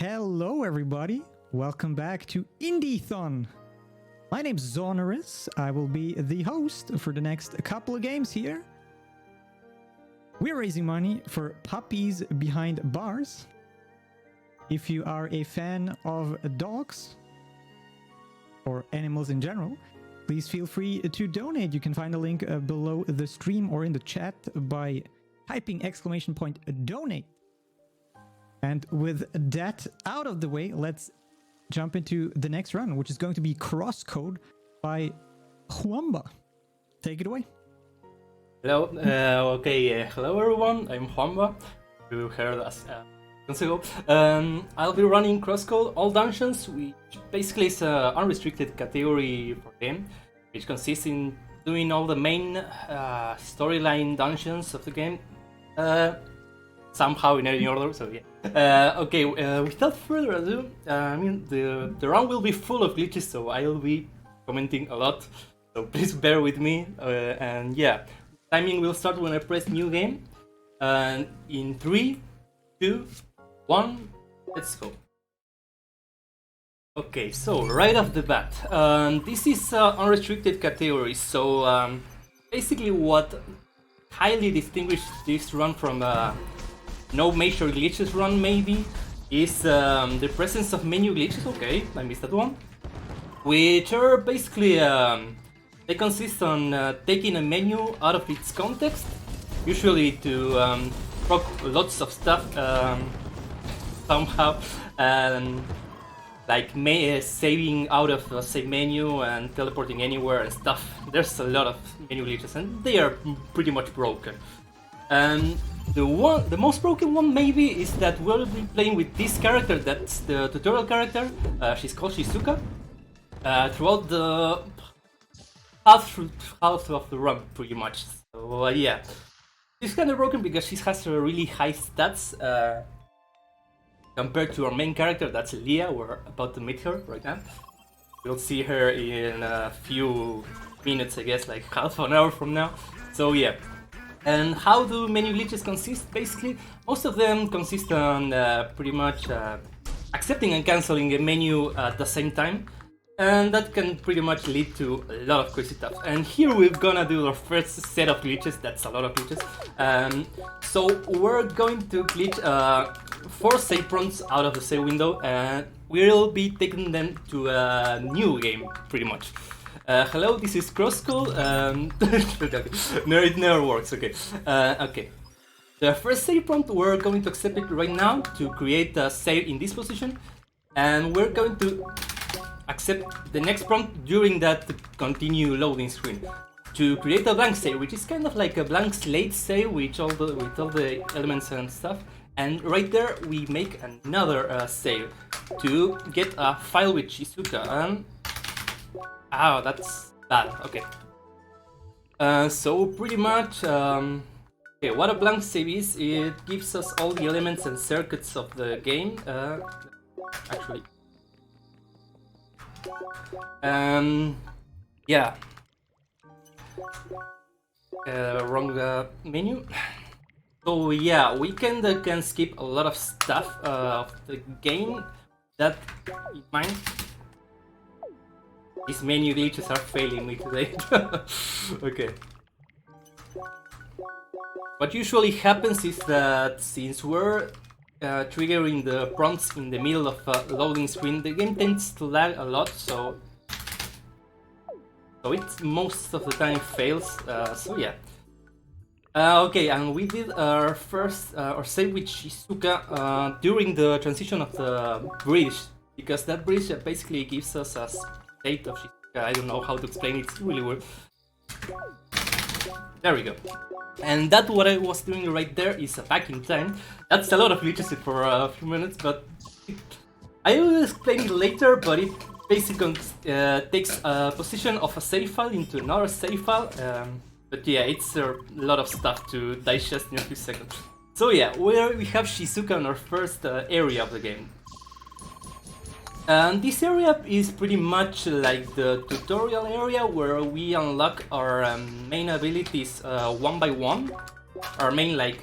Hello, everybody. Welcome back to Indiethon. My name's Zonorous. I will be the host for the next couple of games here. We're raising money for puppies behind bars. If you are a fan of dogs or animals in general, please feel free to donate. You can find a link below the stream or in the chat by typing !donate. And with that out of the way, let's jump into the next run, which is going to be Crosscode by Huamba. Take it away. Hello, hello everyone, I'm Huamba. You heard us months ago. I'll be running Crosscode All Dungeons, which basically is an unrestricted category for game, which consists in doing all the main storyline dungeons of the game, somehow in any order, so yeah. Without further ado, the run will be full of glitches, so I'll be commenting a lot, so please bear with me, and yeah. Timing will start when I press new game, and in 3, 2, 1, let's go. Okay, so right off the bat, this is unrestricted category, so basically what highly distinguishes this run from no major glitches run maybe is the presence of menu glitches. Okay, I missed that one, which are basically they consist on taking a menu out of its context, usually to proc lots of stuff somehow, like saving out of a save menu and teleporting anywhere and stuff. There's a lot of menu glitches and they are pretty much broken. And the most broken one maybe is that we'll be playing with this character, that's the tutorial character. She's called Shizuka. Throughout the half of the run, pretty much. So yeah, she's kind of broken because she has a really high stats compared to our main character, that's Leah. We're about to meet her right now. We'll see her in a few minutes, I guess, like half an hour from now. So yeah. And how do menu glitches consist? Basically, most of them consist on pretty much accepting and cancelling a menu at the same time. And that can pretty much lead to a lot of crazy stuff. And here we're gonna do our first set of glitches. That's a lot of glitches. So we're going to glitch 4 save prompts out of the save window, and we'll be taking them to a new game, pretty much. Hello, this is Crosscode. No, it never works. Okay. Okay. The first save prompt, we're going to accept it right now to create a save in this position, and we're going to accept the next prompt during that continue loading screen to create a blank save, which is kind of like a blank slate save with all the elements and stuff. And right there we make another save to get a file with Shizuka. Oh, that's bad. Okay. So pretty much, okay, what a blank save is, it gives us all the elements and circuits of the game. Actually. Yeah. Wrong menu. So yeah, we can skip a lot of stuff of the game. That in mind. These menu glitches are failing me today. Okay. What usually happens is that since we're triggering the prompts in the middle of a loading screen, the game tends to lag a lot, so it most of the time fails. So yeah. Okay, and we did our first our save with Shizuka during the transition of the bridge, because that bridge basically gives us a state of Shizuka. I don't know how to explain it, it's really weird. There we go. And that what I was doing right there is back in time. That's a lot of glitches for a few minutes, but I will explain it later, but it basically takes a position of a save file into another save file. But yeah, it's a lot of stuff to digest in a few seconds. So yeah, we have Shizuka in our first area of the game. And this area is pretty much like the tutorial area where we unlock our main abilities one by one. Our main like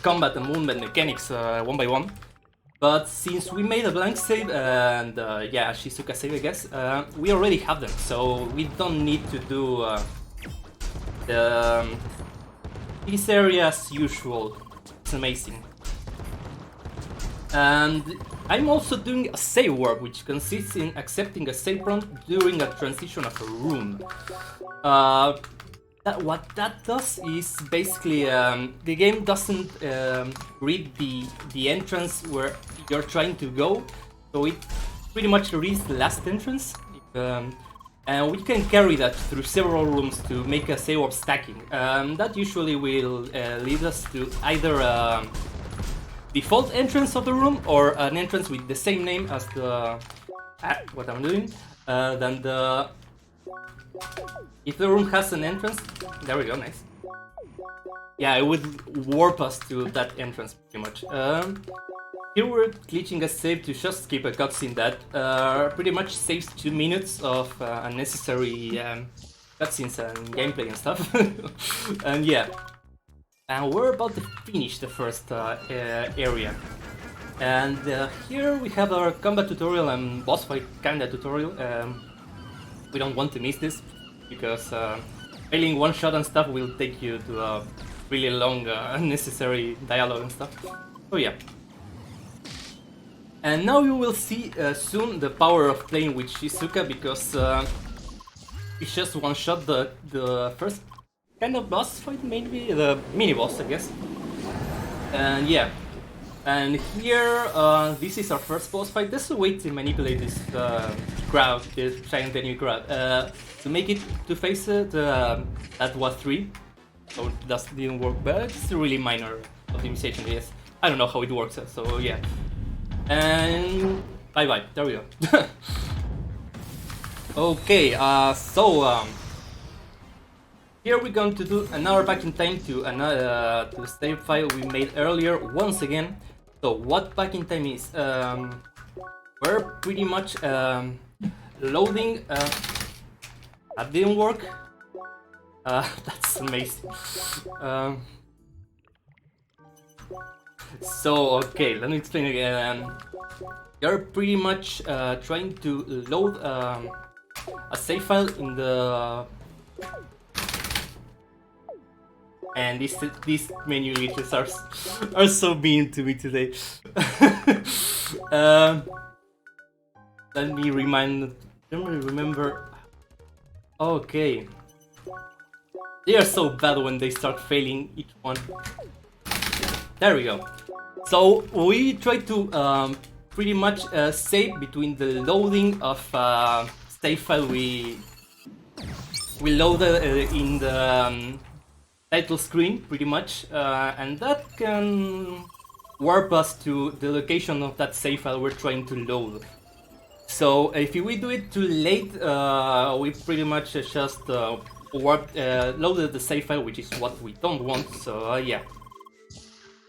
combat and movement mechanics one by one. But since we made a blank save and yeah, Shizuka save, I guess, we already have them, so we don't need to do this area as usual. It's amazing. And I'm also doing a save warp, which consists in accepting a save prompt during a transition of a room. What that does is basically the game doesn't read the entrance where you're trying to go, so it pretty much reads the last entrance, and we can carry that through several rooms to make a save warp stacking. That usually will lead us to either default entrance of the room or an entrance with the same name as the what I'm doing. Then if the room has an entrance, there we go, nice. Yeah, it would warp us to that entrance pretty much. Here we're glitching a save to just skip a cutscene that pretty much saves 2 minutes of unnecessary cutscenes and gameplay and stuff. And yeah. And we're about to finish the first area. And here we have our combat tutorial and boss fight kinda tutorial. We don't want to miss this, because failing one shot and stuff will take you to a really long unnecessary dialogue and stuff. So yeah. And now you will see soon the power of playing with Shizuka, because it's just one shot the first kind of boss fight, maybe the mini boss, I guess. And yeah, and here this is our first boss fight. There's a way to manipulate this crowd, this giant enemy crowd, to make it to face it. That was 3, so that didn't work, but it's a really minor optimization. Yes, I don't know how it works, so yeah. And bye bye. There we go. Okay, so here we're going to do another back in time to another to the save file we made earlier once again. So what back in time is? We're pretty much loading. That didn't work. That's amazing. So okay, let me explain again. You're pretty much trying to load a save file in the. And these menu glitches are so mean to me today. Let me remember. Okay, they are so bad when they start failing each one. There we go. So we try to pretty much save between the loading of save file we loaded in the title screen, pretty much, and that can warp us to the location of that save file we're trying to load. So if we do it too late, we pretty much just loaded the save file, which is what we don't want. So yeah.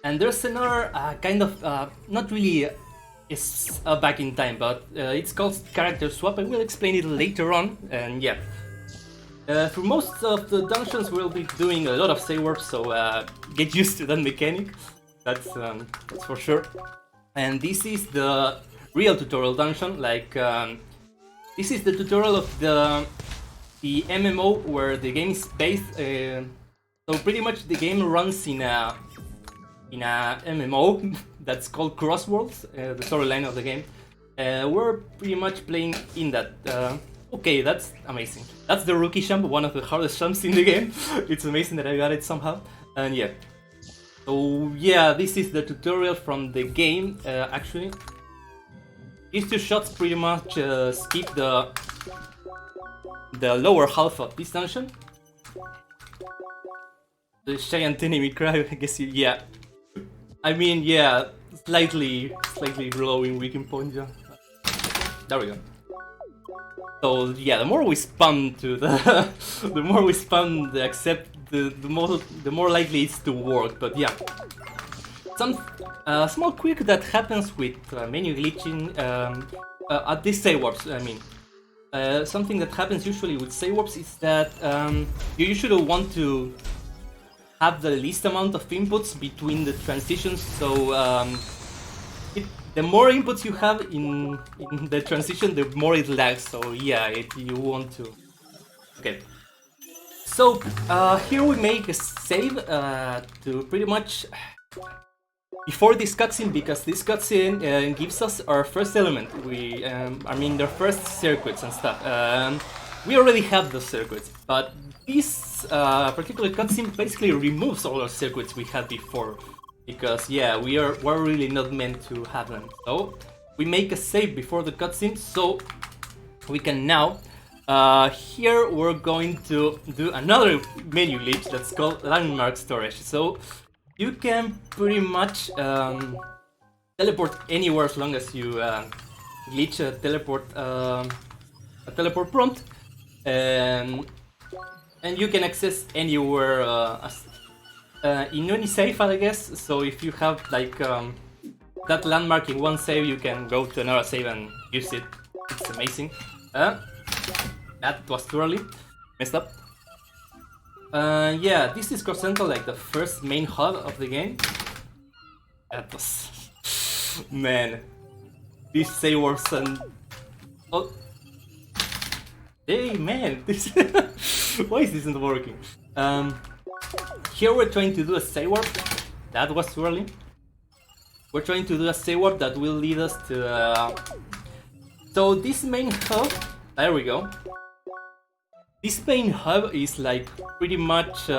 And there's another kind of not really is back in time, but it's called character swap. I will explain it later on. And yeah. Through most of the dungeons we'll be doing a lot of save warps, so get used to that mechanic, that's for sure. And this is the real tutorial dungeon, like this is the tutorial of the MMO where the game is based. So pretty much the game runs in a MMO that's called Crossworlds, the storyline of the game. We're pretty much playing in that. Okay, that's amazing. That's the rookie jump, one of the hardest jumps in the game. It's amazing that I got it somehow. And yeah. So yeah, this is the tutorial from the game, actually. These 2 shots pretty much skip the lower half of this dungeon. The giant enemy crab, I guess, yeah. I mean, yeah, slightly glowing weakened point, yeah. There we go. So yeah, the more we spam to the the more we spam the accept, the more likely it's to work. But yeah, some small quirk that happens with menu glitching at these save warps. I mean, something that happens usually with save warps is that you usually want to have the least amount of inputs between the transitions, so the more inputs you have in the transition, the more it lags. So yeah, you want to. Okay. So here we make a save to pretty much before this cutscene, because this cutscene gives us our first element. I mean, the first circuits and stuff. We already have the circuits, but this particular cutscene basically removes all our circuits we had before, because yeah, we're really not meant to have them. So we make a save before the cutscene, so we can now. Here we're going to do another menu glitch that's called landmark storage. So you can pretty much teleport anywhere as long as you glitch a teleport prompt, and you can access anywhere in any save, I guess. So if you have like that landmark in one save, you can go to another save and use it. It's amazing. That was too early. Messed up. Yeah, this is Cross Central, like the first main hub of the game. That was... Man. This save works and... Oh. Hey man, this... Why is this not working? Here we're trying to do a save warp. That was too early. We're trying to do a save warp that will lead us to... So this main hub... There we go. This main hub is like pretty much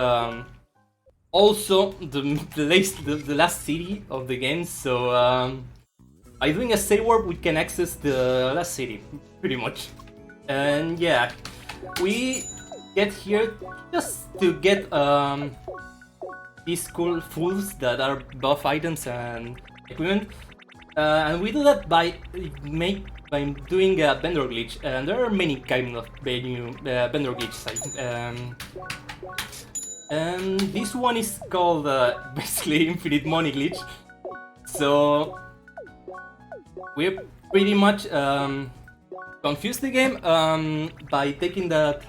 also the last city of the game, so by doing a save warp we can access the last city, pretty much. And yeah, we get here just to get these cool fools that are buff items and equipment, and we do that by doing a vendor glitch, and there are many kind of vendor glitches. And this one is called basically infinite money glitch. So we pretty much confuse the game by taking that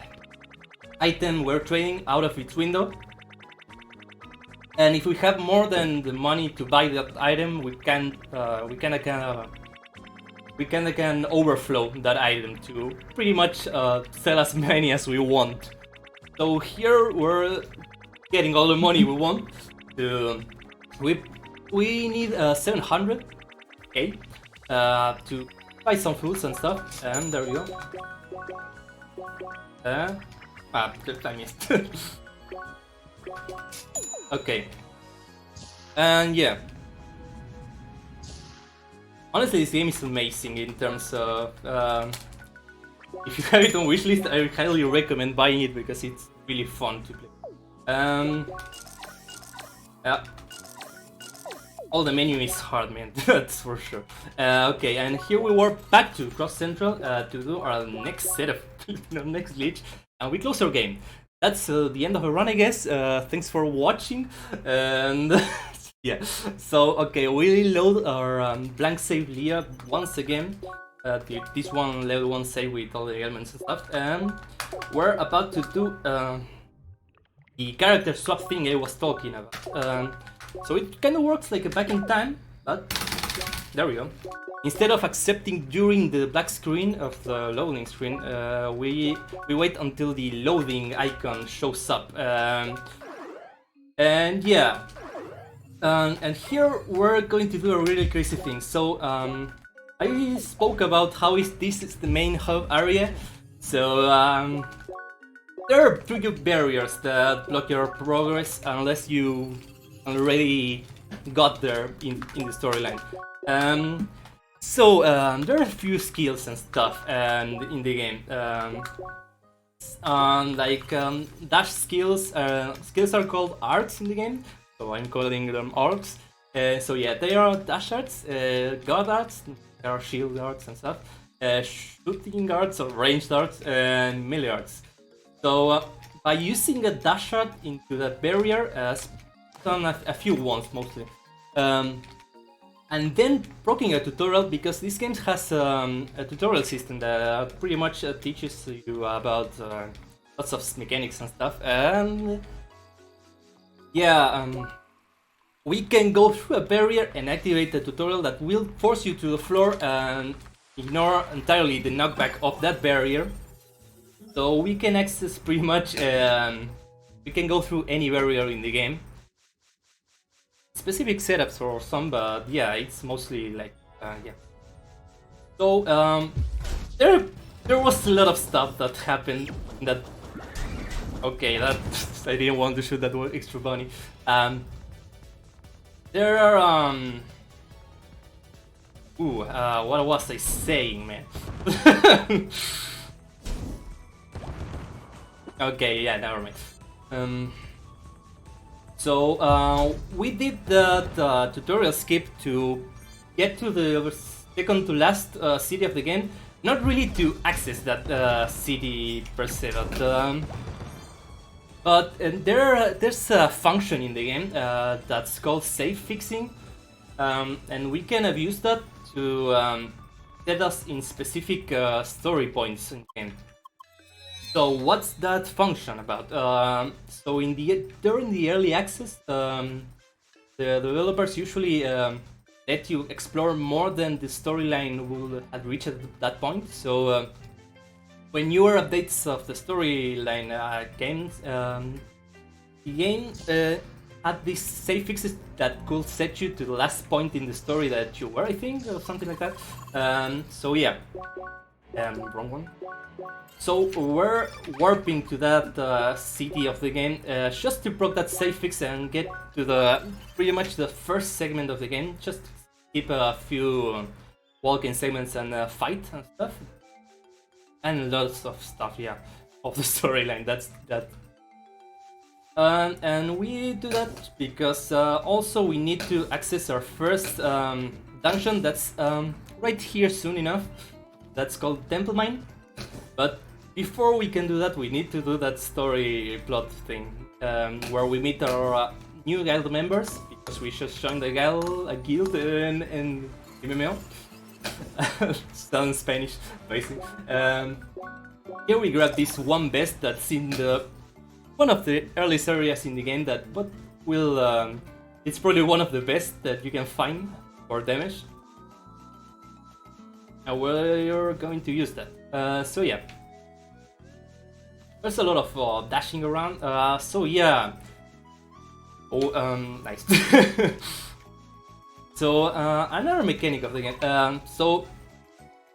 item we're trading out of its window. And if we have more than the money to buy that item, we can overflow that item to pretty much sell as many as we want. So here we're getting all the money we want. We need 700 to buy some foods and stuff, and there we go. I missed. Okay, and yeah. Honestly, this game is amazing in terms of... if you have it on wishlist, I highly recommend buying it because it's really fun to play. Yeah. All the menu is hard, man, that's for sure. Okay, and here we were back to Cross Central to do our next set of next glitch, and we close our game. That's the end of the run, I guess. Thanks for watching, and yeah. So okay, we reload our blank save Leah once again. This one level 1 save with all the elements and stuff, and we're about to do the character swap thing I was talking about. So it kind of works like a back in time, but there we go. Instead of accepting during the black screen of the loading screen, we wait until the loading icon shows up. And yeah, and here we're going to do a really crazy thing. So I spoke about how this is the main hub area. So there are trigger barriers that block your progress unless you already got there in the storyline. So there are a few skills and stuff in the game. Dash skills. Skills are called arts in the game, so I'm calling them arcs. So yeah, they are dash arts, guard arts, there are shield arts and stuff, shooting arts or ranged arts, and melee arts. So by using a dash art into that barrier, done a few ones mostly. And then proccing a tutorial, because this game has a tutorial system that pretty much teaches you about lots of mechanics and stuff. And yeah, we can go through a barrier and activate the tutorial that will force you to the floor and ignore entirely the knockback of that barrier. So we can access pretty much, we can go through any barrier in the game. Specific setups for some, but yeah, it's mostly like, yeah. So, there was a lot of stuff that happened that... Okay, that... I didn't want to shoot that extra bunny. There are, what was I saying, man? Okay, yeah, never mind. So, we did the tutorial skip to get to the second to last city of the game. Not really to access that city per se, but there's a function in the game that's called save fixing, and we can have used that to set us in specific story points in the game. So what's that function about? So during the early access, the developers usually let you explore more than the storyline will have reached at that point. So when newer updates of the storyline games, the game had these save fixes that could set you to the last point in the story that you were, I think, or something like that. So yeah, wrong one. So we're warping to that city of the game just to proc that save fix and get to the pretty much the first segment of the game. Just keep a few walking segments and fight and stuff, and lots of stuff, yeah, of the storyline. That's that. And we do that because also we need to access our first dungeon that's right here soon enough. That's called Temple Mine. But before we can do that, we need to do that story plot thing, where we meet our new guild members, because we just joined a guild in MMO. Sounds Spanish, basically. Here we grab this one best that's in one of the earliest areas in the game that will it's probably one of the best that you can find for damage. And we're going to use that. So yeah. There's a lot of dashing around, so yeah. Oh, nice. So, another mechanic of the game. So,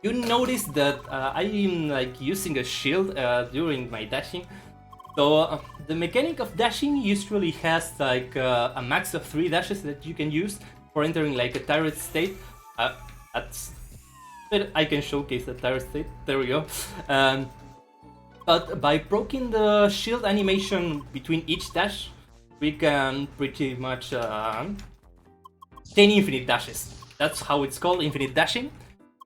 you notice that I'm like using a shield during my dashing. So, the mechanic of dashing usually has like a max of 3 dashes that you can use for entering like a turret state. I can showcase the turret state. There we go. But by proccing the shield animation between each dash, we can pretty much 10 infinite dashes. That's how it's called, infinite dashing.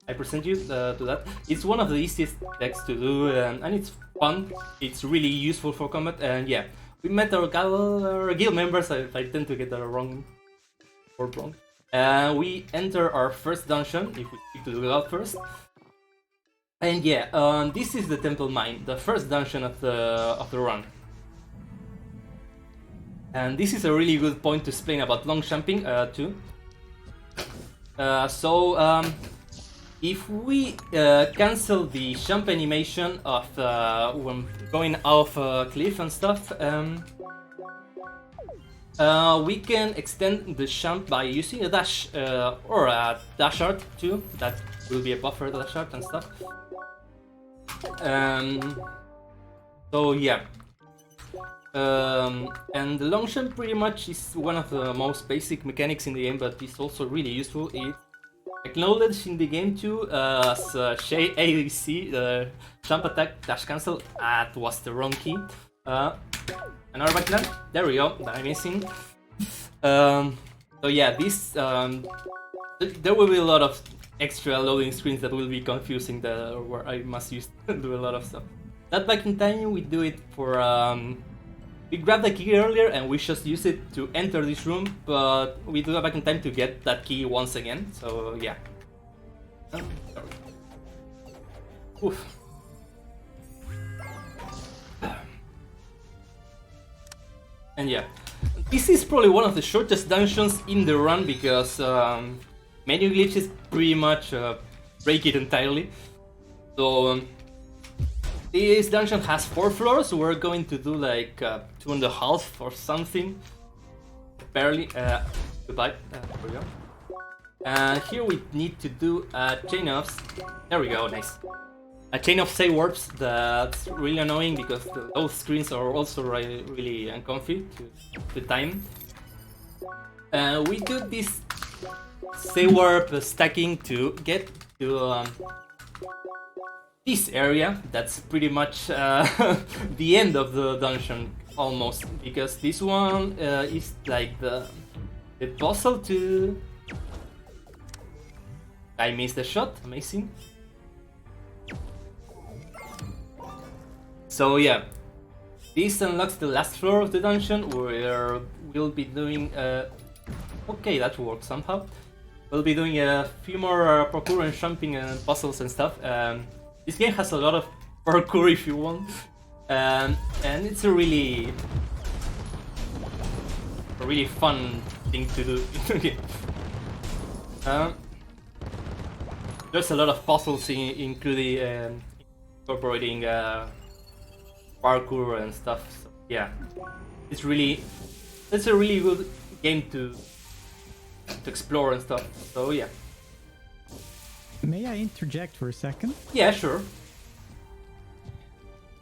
I present you to that. It's one of the easiest decks to do, and it's fun. It's really useful for combat, and yeah. We met our guild members. I tend to get that wrong. We enter our first dungeon, if we speak to the guild first. And yeah, this is the Temple Mine, the first dungeon of the run. And this is a really good point to explain about long jumping too. If we cancel the jump animation of when going off a cliff and stuff, we can extend the jump by using a dash or a dash art too. That will be a buffer dash art and stuff. So yeah. And the long jump pretty much is one of the most basic mechanics in the game, but it's also really useful. It's acknowledged in the game too as Shay ADC, jump attack dash cancel. That was the wrong key. Another back then. There we go. I'm missing. So yeah, this there will be a lot of extra loading screens that will be confusing. Where I must use do a lot of stuff. That back in time we do it for we grabbed the key earlier and we just use it to enter this room, but we do that back in time to get that key once again. So yeah. Oof. And yeah, This is probably one of the shortest dungeons in the run because menu glitches pretty much break it entirely. So this dungeon has 4 floors. We're going to do like 2.5 or something. Barely. Goodbye. There we go. Here we need to do a chain of. There we go. Nice. A chain of save warps. That's really annoying because those screens are also really uncomfy to time. We do this save warp stacking to get to this area. That's pretty much the end of the dungeon almost, because this one is like the puzzle to. I missed the shot. Amazing. So yeah, this unlocks the last floor of the dungeon where we'll be doing. Okay, that worked somehow. We'll be doing a few more parkour and jumping and puzzles and stuff. This game has a lot of parkour if you want, and it's a really fun thing to do. There's a lot of puzzles including incorporating parkour and stuff. So, yeah, it's a really good game to explore and stuff. So yeah. May I interject for a second? Yeah, sure.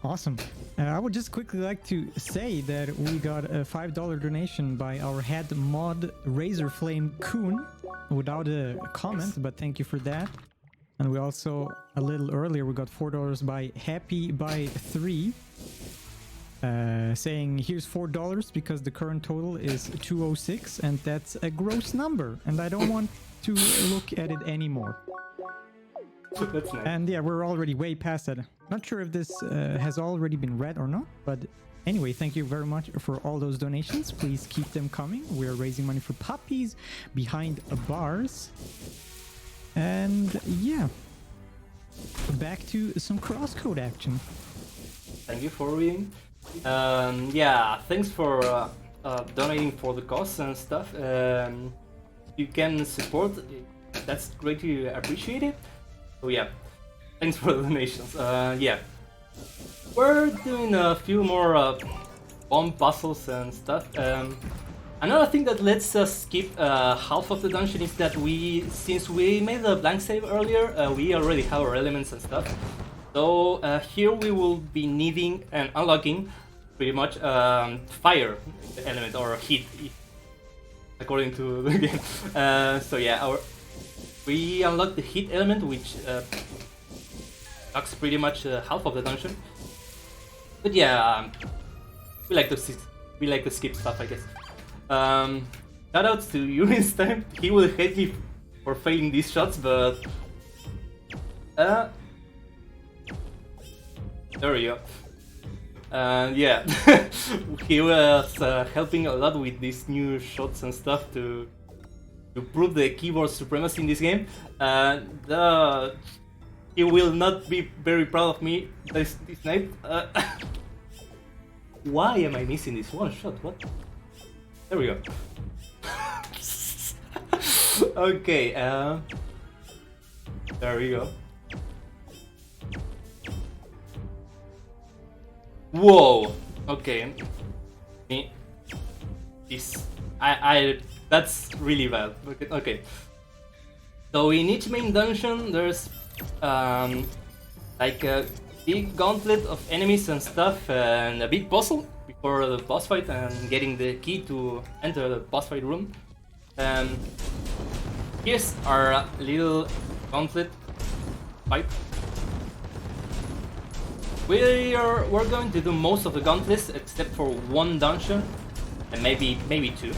Awesome. I would just quickly like to say that we got a $5 donation by our head mod Razorflame Coon without a comment, but thank you for that. And we also, a little earlier, we got $4 by Happy by 3, saying here's $4 because the current total is 206, and that's a gross number, and I don't want to look at it anymore. That's nice. And yeah, we're already way past that. Not sure if this has already been read or not, but anyway, thank you very much for all those donations. Please keep them coming. We're raising money for puppies behind bars. And yeah, back to some crosscode action. Thank you for reading. Yeah, thanks for donating for the costs and stuff. You can support. That's greatly appreciated. So yeah, thanks for the donations. Yeah, we're doing a few more bomb puzzles and stuff. Another thing that lets us skip half of the dungeon is that since we made a blank save earlier, we already have our elements and stuff. So here we will be needing and unlocking pretty much fire element or heat, according to the game. So yeah, we unlock the heat element, which unlocks pretty much half of the dungeon. But yeah, we like to skip stuff, I guess. Shoutouts to Urin's time. He will hate me for failing these shots, but there we go. Yeah, he was helping a lot with these new shots and stuff to prove the keyboard supremacy in this game. He will not be very proud of me this night. Why am I missing this one shot? What? There we go. Okay, there we go. Whoa. Okay. That's really bad. Okay. So in each main dungeon, there's like a big gauntlet of enemies and stuff, and a big puzzle before the boss fight and getting the key to enter the boss fight room. Here's our little gauntlet fight. We're going to do most of the gauntlets except for one dungeon and maybe two.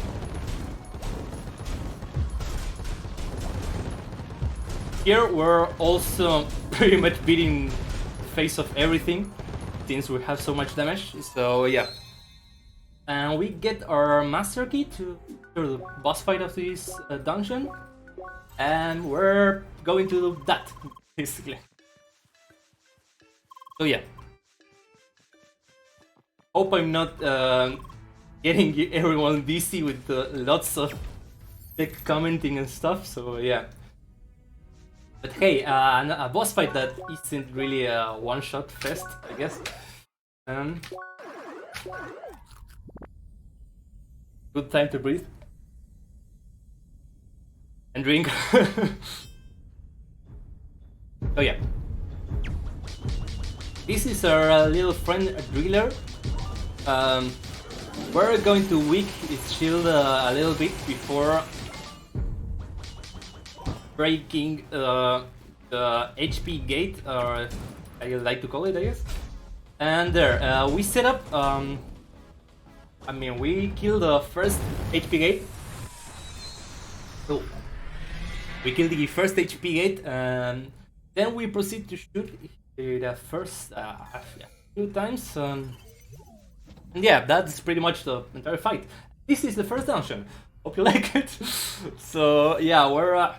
Here we're also pretty much beating the face of everything since we have so much damage. So yeah. And we get our master key to the boss fight of this dungeon. And we're going to do that, basically. So yeah. Hope I'm not getting everyone busy with lots of tech commenting and stuff. So yeah. But hey, a boss fight that isn't really a one-shot fest, I guess. Good time to breathe and drink. Oh yeah. This is our little friend Driller. We're going to weak its shield a little bit before breaking the HP gate, or I like to call it, I guess. And there, we set up. I mean, we killed the first HP gate. So we killed the first HP gate, and then we proceed to shoot the first few times. And yeah, that's pretty much the entire fight. This is the first dungeon. Hope you like it. So yeah, we're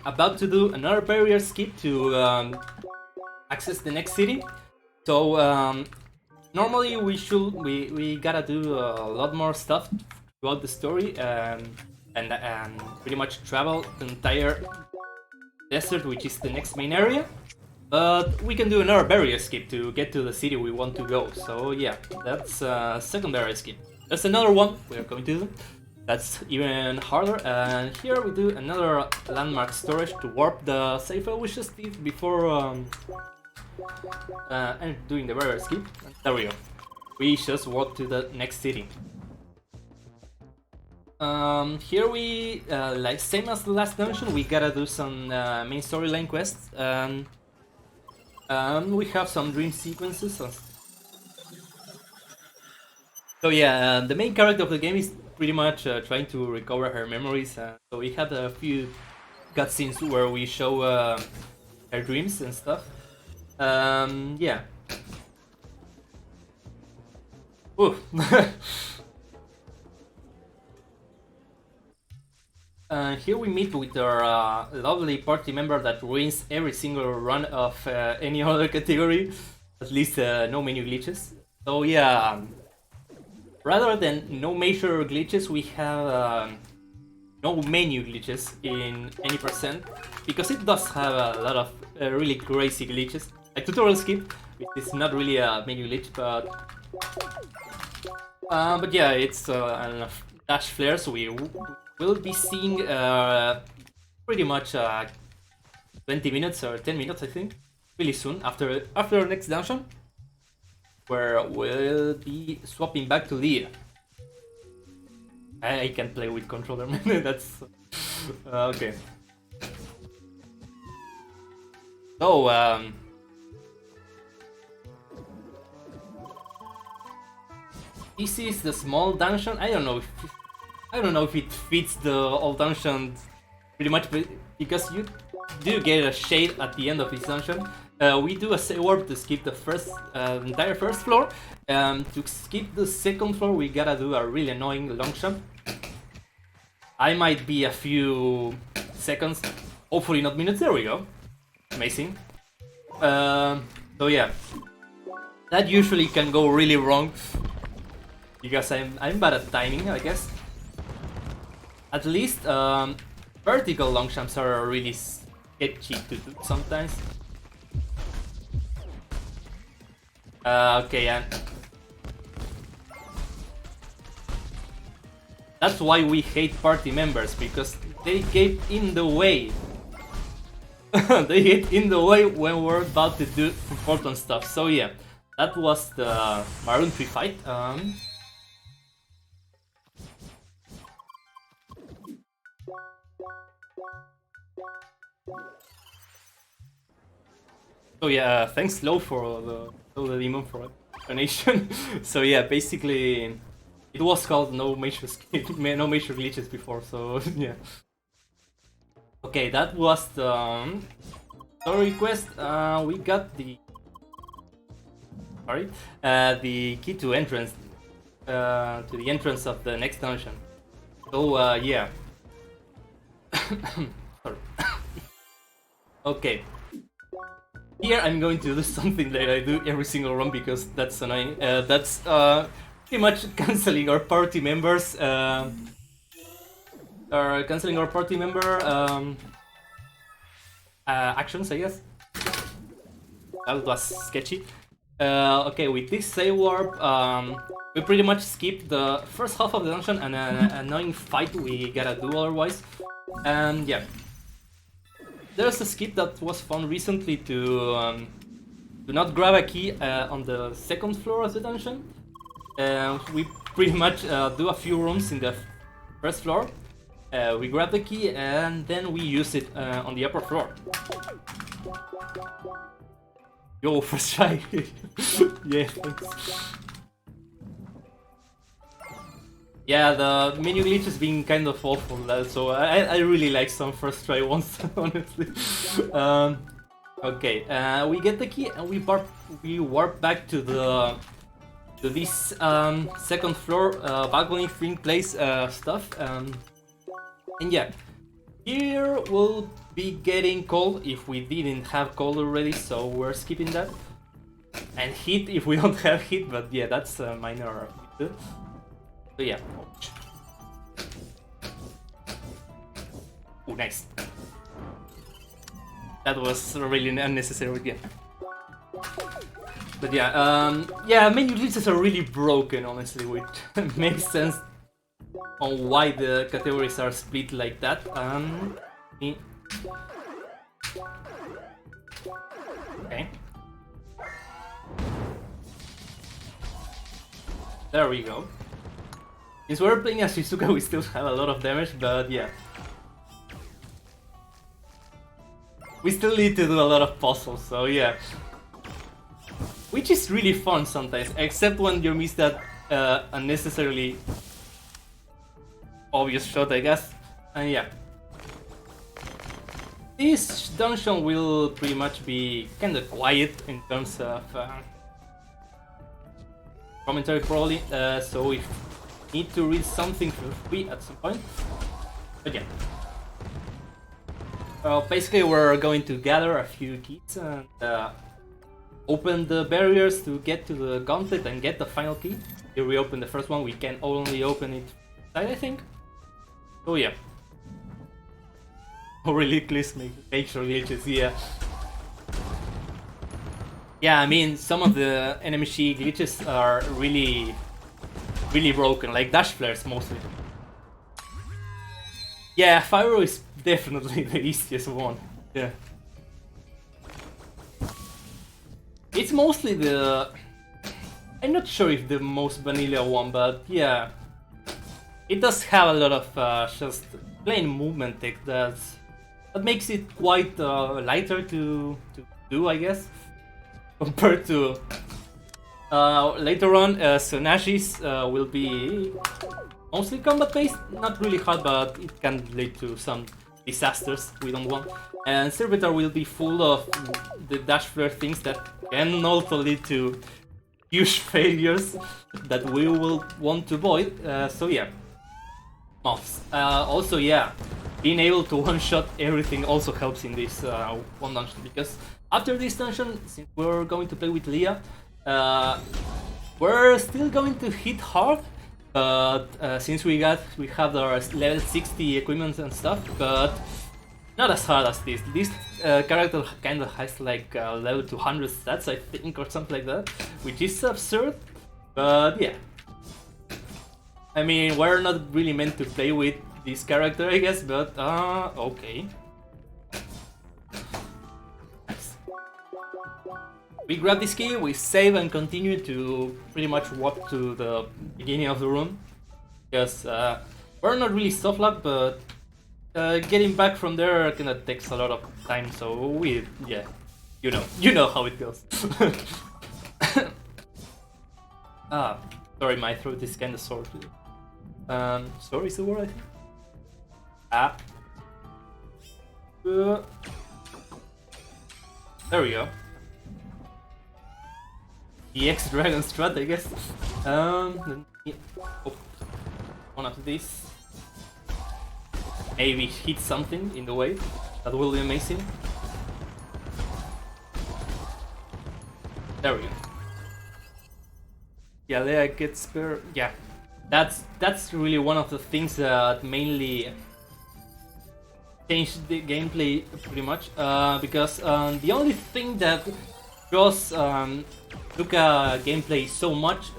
about to do another barrier skip to access the next city. So normally we gotta do a lot more stuff throughout the story and pretty much travel the entire desert, which is the next main area. But we can do another barrier skip to get to the city we want to go. So yeah, that's second barrier skip. There's another one we're going to do. That's even harder. And here we do another landmark storage to warp the safe we just did before and doing the barrier skip. And there we go. We just walk to the next city. Here we, like same as the last dungeon, we gotta do some main storyline quests. We have some dream sequences. So yeah, the main character of the game is pretty much trying to recover her memories. So we had a few cutscenes where we show her dreams and stuff. Yeah. Ooh. Here we meet with our lovely party member that wins every single run of any other category, at least no menu glitches. So yeah, rather than no major glitches, we have no menu glitches in any percent, because it does have a lot of really crazy glitches. A tutorial skip, which is not really a menu glitch, but yeah, it's dash flare, so we'll be seeing pretty much 20 minutes or 10 minutes, I think, really soon after our next dungeon, where we'll be swapping back to Leah. I can play with controller, man. That's okay. So this is the small dungeon. I don't know if it fits the old dungeon pretty much, because you do get a shade at the end of this dungeon. We do a warp to skip the entire first floor. To skip the second floor, we gotta do a really annoying long jump. I might be a few seconds, hopefully not minutes. There we go. Amazing. So yeah, that usually can go really wrong, because I'm bad at timing, I guess. At least vertical long jumps are really sketchy to do sometimes. Okay, and that's why we hate party members, because they get in the way. They get in the way when we're about to do important stuff. So yeah, that was the Maroon 3 fight. So yeah, thanks Lo for the demon for explanation. So yeah, basically it was called no major glitches before. So yeah. Okay, that was the story quest. We got the the key to entrance to the entrance of the next dungeon. So yeah. Sorry. Okay. Here I'm going to do something that I do every single run, because that's annoying. That's pretty much canceling our party members. Or canceling our party member actions, I guess. That was sketchy. Okay, with this save warp, we pretty much skip the first half of the dungeon and an annoying fight we gotta do otherwise. And yeah, there's a skip that was found recently to not grab a key on the second floor of the dungeon. We pretty much do a few rooms in the first floor. We grab the key and then we use it on the upper floor. Yo, first try. Yeah, thanks. Yeah, the menu glitch has been kind of awful, so I really like some first try ones, honestly. Okay, we get the key and we warp back to this second floor balcony thing place stuff. And yeah, here we'll be getting cold if we didn't have cold already, so we're skipping that. And heat if we don't have heat, but yeah, that's a minor. So yeah. Oh, nice. That was really unnecessary again. But yeah, yeah, menu glitches are really broken, honestly, which makes sense on why the categories are split like that. Okay. There we go. Since we're playing as Shizuka, we still have a lot of damage, but yeah. We still need to do a lot of puzzles, so yeah. Which is really fun sometimes, except when you miss that unnecessarily obvious shot, I guess. And yeah. This dungeon will pretty much be kind of quiet in terms of commentary probably, so if you need to read something for free at some point. But yeah. Basically we're going to gather a few keys and open the barriers to get to the gauntlet and get the final key. Here we open the first one, we can only open it inside, I think. Oh yeah. Oh really, please make nature glitches, yeah. Yeah, I mean, some of the enemy glitches are really broken, like dash flares mostly. Yeah, Fyro is definitely the easiest one, yeah. It's mostly the... I'm not sure if the most vanilla one, but yeah. It does have a lot of just plain movement tech that makes it quite lighter to do, I guess. Compared to later on, Sonashi's will be mostly combat based, not really hard, but it can lead to some disasters we don't want. And Servitor will be full of the dash flare things that can also lead to huge failures that we will want to avoid. So yeah, moths. Also yeah, being able to one-shot everything also helps in this one dungeon, because after this dungeon, since we're going to play with Leah, we're still going to hit hard, but since we have our level 60 equipment and stuff, but not as hard as this. This character kind of has like level 200 stats, I think, or something like that, which is absurd, but yeah. I mean, we're not really meant to play with this character, I guess, but okay. We grab this key, we save and continue to pretty much walk to the beginning of the room, because we're not really soft locked, but getting back from there kinda takes a lot of time, so we, yeah, you know how it goes. Sorry, my throat is kinda sore. Sorry is the word, I think. There we go. EX Dragon Strat, I guess. Then, yeah. Oh, one of these. Maybe hit something in the way. That will be amazing. There we go. Yeah, Leia gets spare. Yeah, that's really one of the things that mainly changed the gameplay pretty much. Because the only thing that draws Luca gameplay so much,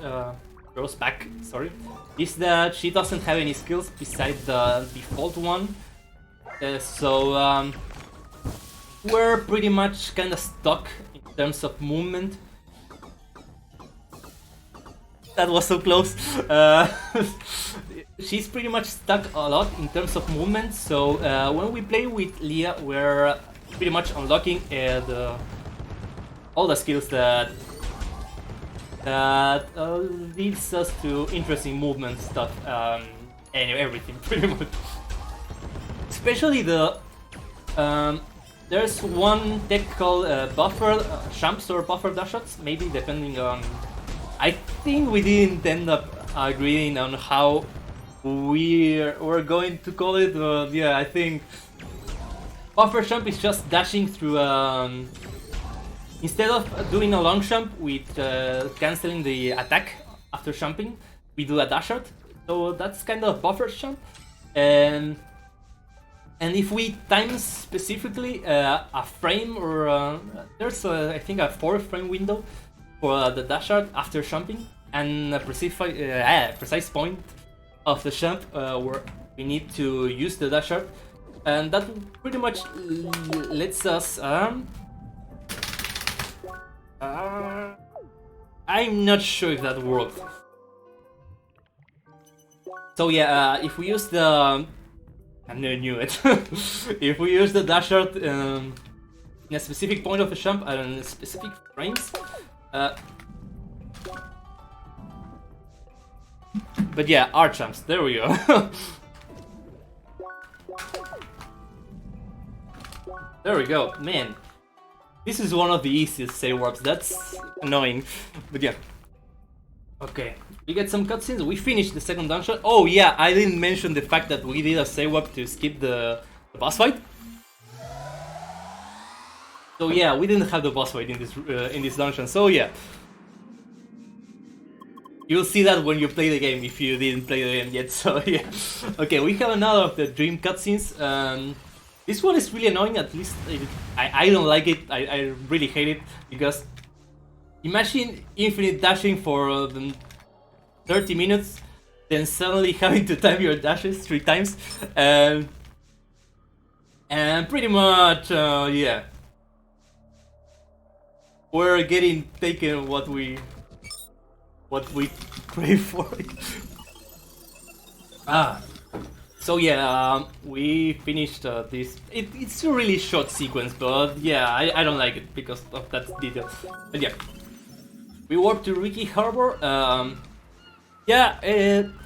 draws back, sorry, is that she doesn't have any skills besides the default one. So we're pretty much kind of stuck in terms of movement. That was so close. She's pretty much stuck a lot in terms of movement. So when we play with Leia, we're pretty much unlocking all the skills that leads us to interesting movement stuff and everything pretty much. Especially the there's one tech called buffer jumps or buffer dash shots, maybe depending on. I think we didn't end up agreeing on how we're going to call it. Yeah, I think buffer jump is just dashing through. Instead of doing a long jump with canceling the attack after jumping, we do a dash shot. So that's kind of buffer jump. And if we time specifically a frame or there's I think a 4-frame window for the dash shot after jumping, and a precise point of the jump where we need to use the dash shot, and that pretty much lets us. I'm not sure if that worked. So yeah, if we use the. I knew it. If we use the dash shot in a specific point of the jump and in specific frames. But yeah, our jumps, there we go. There we go, man. This is one of the easiest save warps, that's annoying. But yeah. Okay, we get some cutscenes, we finished the second dungeon. Oh yeah, I didn't mention the fact that we did a save warp to skip the boss fight. So yeah, we didn't have the boss fight in this dungeon, so yeah. You'll see that when you play the game if you didn't play the game yet, so yeah. Okay, we have another of the dream cutscenes. This one is really annoying, at least I don't like it, I really hate it, because imagine infinite dashing for 30 minutes, then suddenly having to time your dashes 3 times, and pretty much, yeah. We're getting taken what we pray for. So yeah, we finished this. It's a really short sequence, but yeah, I don't like it because of that detail. But yeah, we warp to Riki Harbor. Yeah,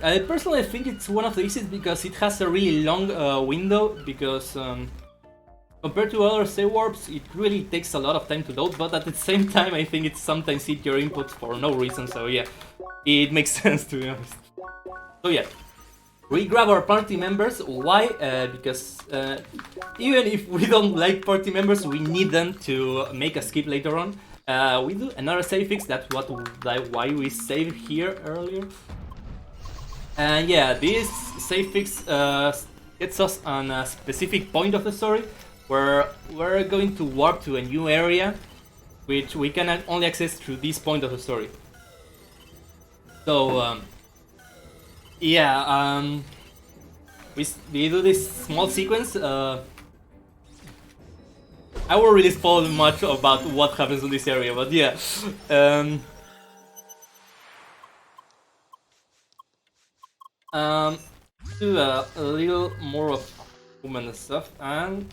I personally think it's one of the easiest because it has a really long window, because compared to other save warps, it really takes a lot of time to load, but at the same time I think it sometimes eats your inputs for no reason, so yeah, it makes sense to be honest. So yeah, we grab our party members. Why? Because even if we don't like party members, we need them to make a skip later on. We do another save fix, that's why we saved here earlier. And yeah, this save fix gets us on a specific point of the story, where we're going to warp to a new area, which we can only access through this point of the story. So, yeah, we do this small sequence. I won't really spoil much about what happens in this area, but yeah. Do a little more of human stuff, and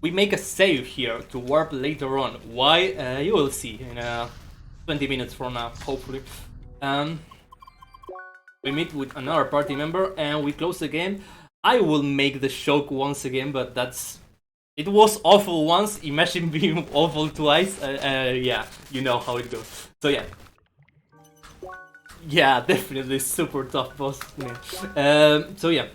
we make a save here to warp later on. Why? You will see in 20 minutes from now, hopefully. We meet with another party member and we close the game. I will make the joke once again, but it was awful once, imagine being awful twice. Yeah, you know how it goes. So yeah. Yeah, definitely super tough boss, man. So yeah.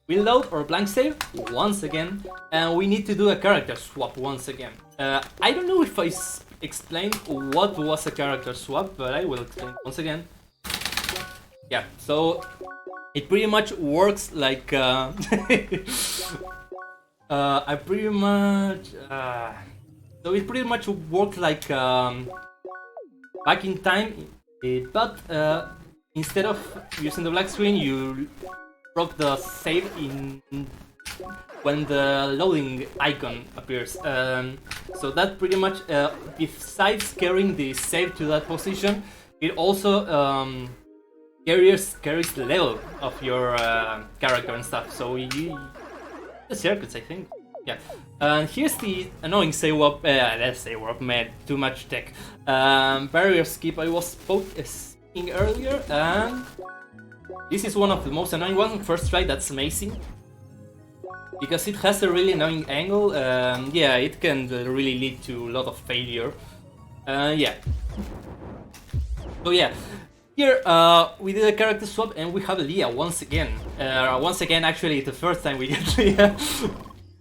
We load our blank save once again, and we need to do a character swap once again. I don't know if I explained what was a character swap, but I will explain once again. yeah, so it pretty much works like I pretty much so it pretty much works like back in time, but instead of using the black screen, you drop the save in when the loading icon appears. So that pretty much, besides carrying the save to that position, it also carries the level of your character and stuff. So the circuits, I think. Yeah. And here's the annoying save warp. Let's say warp, man. Too much tech. Barrier skip I was speaking earlier, and this is one of the most annoying ones. First try, that's amazing. Because it has a really annoying angle, yeah, it can really lead to a lot of failure. Yeah. So yeah, here we did a character swap and we have Leah once again. Once again, actually, the first time we get Leah,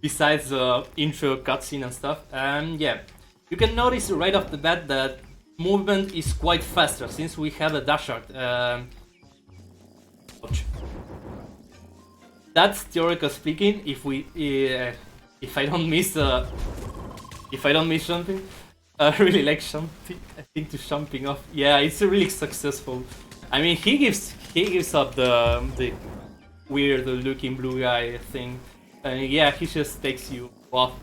besides the intro cutscene and stuff. Yeah, you can notice right off the bat that movement is quite faster since we have a dash art. Ouch. That's theoretical speaking. If I don't miss something, I really like jumping. I think to jumping off. Yeah, it's really successful. I mean, he gives up the weird looking blue guy thing. Yeah, he just takes you off,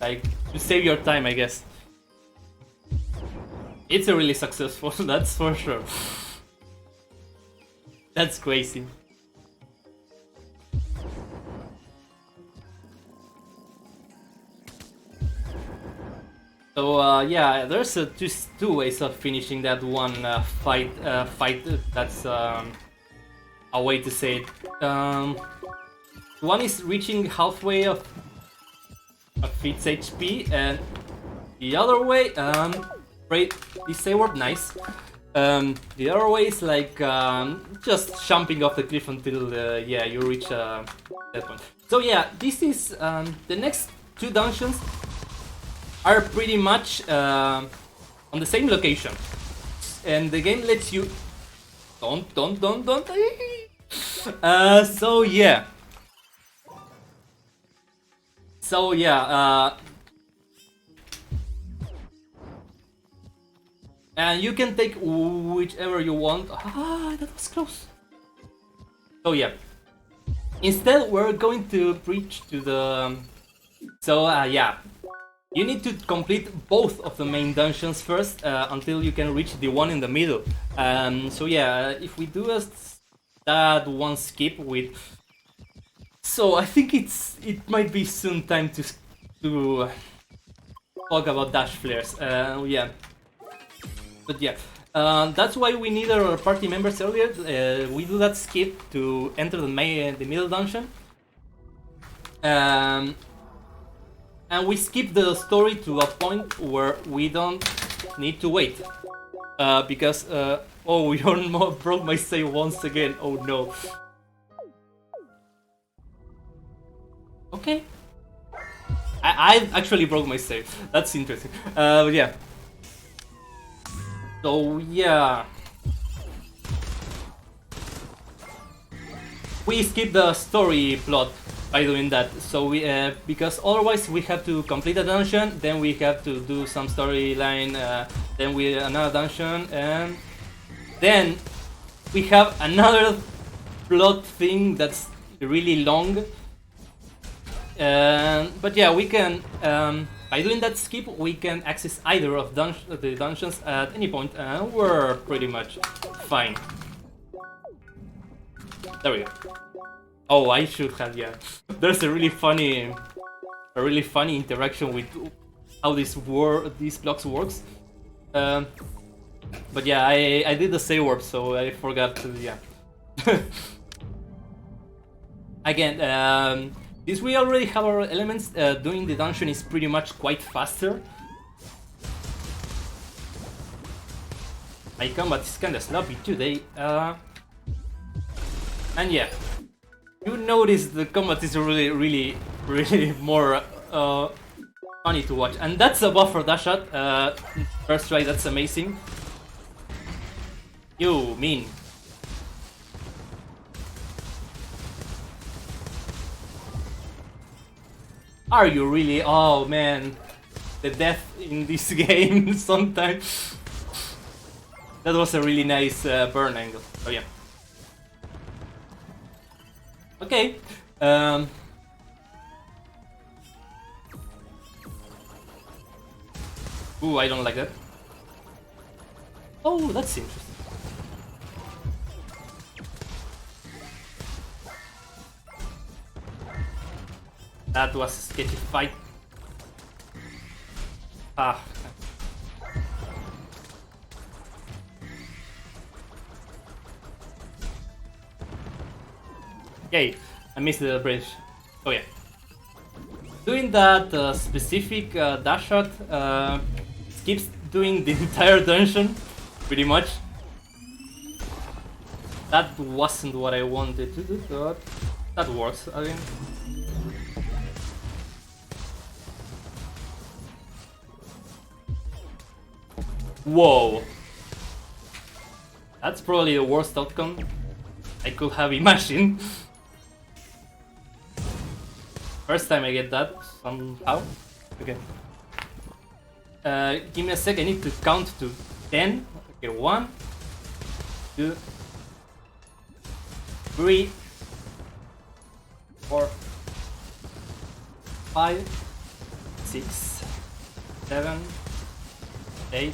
like to save your time, I guess. It's a really successful. That's for sure. That's crazy. So yeah, there's just two ways of finishing that one fight. That's a way to say it. One is reaching halfway of its HP, and the other way, right, this sword, nice. The other way is like just jumping off the cliff until yeah, you reach that point. So yeah, this is the next two dungeons are pretty much on the same location, and the game lets you don't. So yeah, and you can take whichever you want. Ah, that was close. So yeah, instead we're going to reach to the. So yeah. You need to complete both of the main dungeons first until you can reach the one in the middle. So yeah, if we do that one skip with, so I think it might be soon time to talk about dash flares. Yeah, but yeah, that's why we need our party members earlier. We do that skip to enter the middle dungeon. And we skip the story to a point where we don't need to wait. Because, oh, Jorn broke my save once again. Oh no. Okay. I actually broke my save. That's interesting. Yeah. So, yeah. We skip the story plot by doing that, so we because otherwise we have to complete a dungeon, then we have to do some storyline, then we another dungeon, and then we have another plot thing that's really long. But yeah, we can by doing that skip we can access either of the dungeons at any point, and we're pretty much fine. There we go. Oh, I should have, yeah. There's a really funny interaction with how these blocks works. But yeah, I did the save warp, so I forgot to, yeah. Again, since we already have our elements, doing the dungeon is pretty much quite faster. My combat is kinda sloppy today, and yeah. You notice the combat is really more funny to watch, and that's a buffer dash shot. First try, that's amazing. You mean? Are you really? Oh man, the death in this game sometimes. That was a really nice burn angle. Oh yeah. Okay. Ooh, I don't like that. Oh, that's interesting. That was a sketchy fight. Ah. Yay, I missed the bridge. Oh yeah. Doing that specific dash shot skips doing the entire dungeon, pretty much. That wasn't what I wanted to do, but that works again. Whoa. That's probably the worst outcome I could have imagined. First time I get that, somehow. Okay. Give me a sec, I need to count to 10. Okay, 1, 2, 3, 4, 5, 6, 7, 8,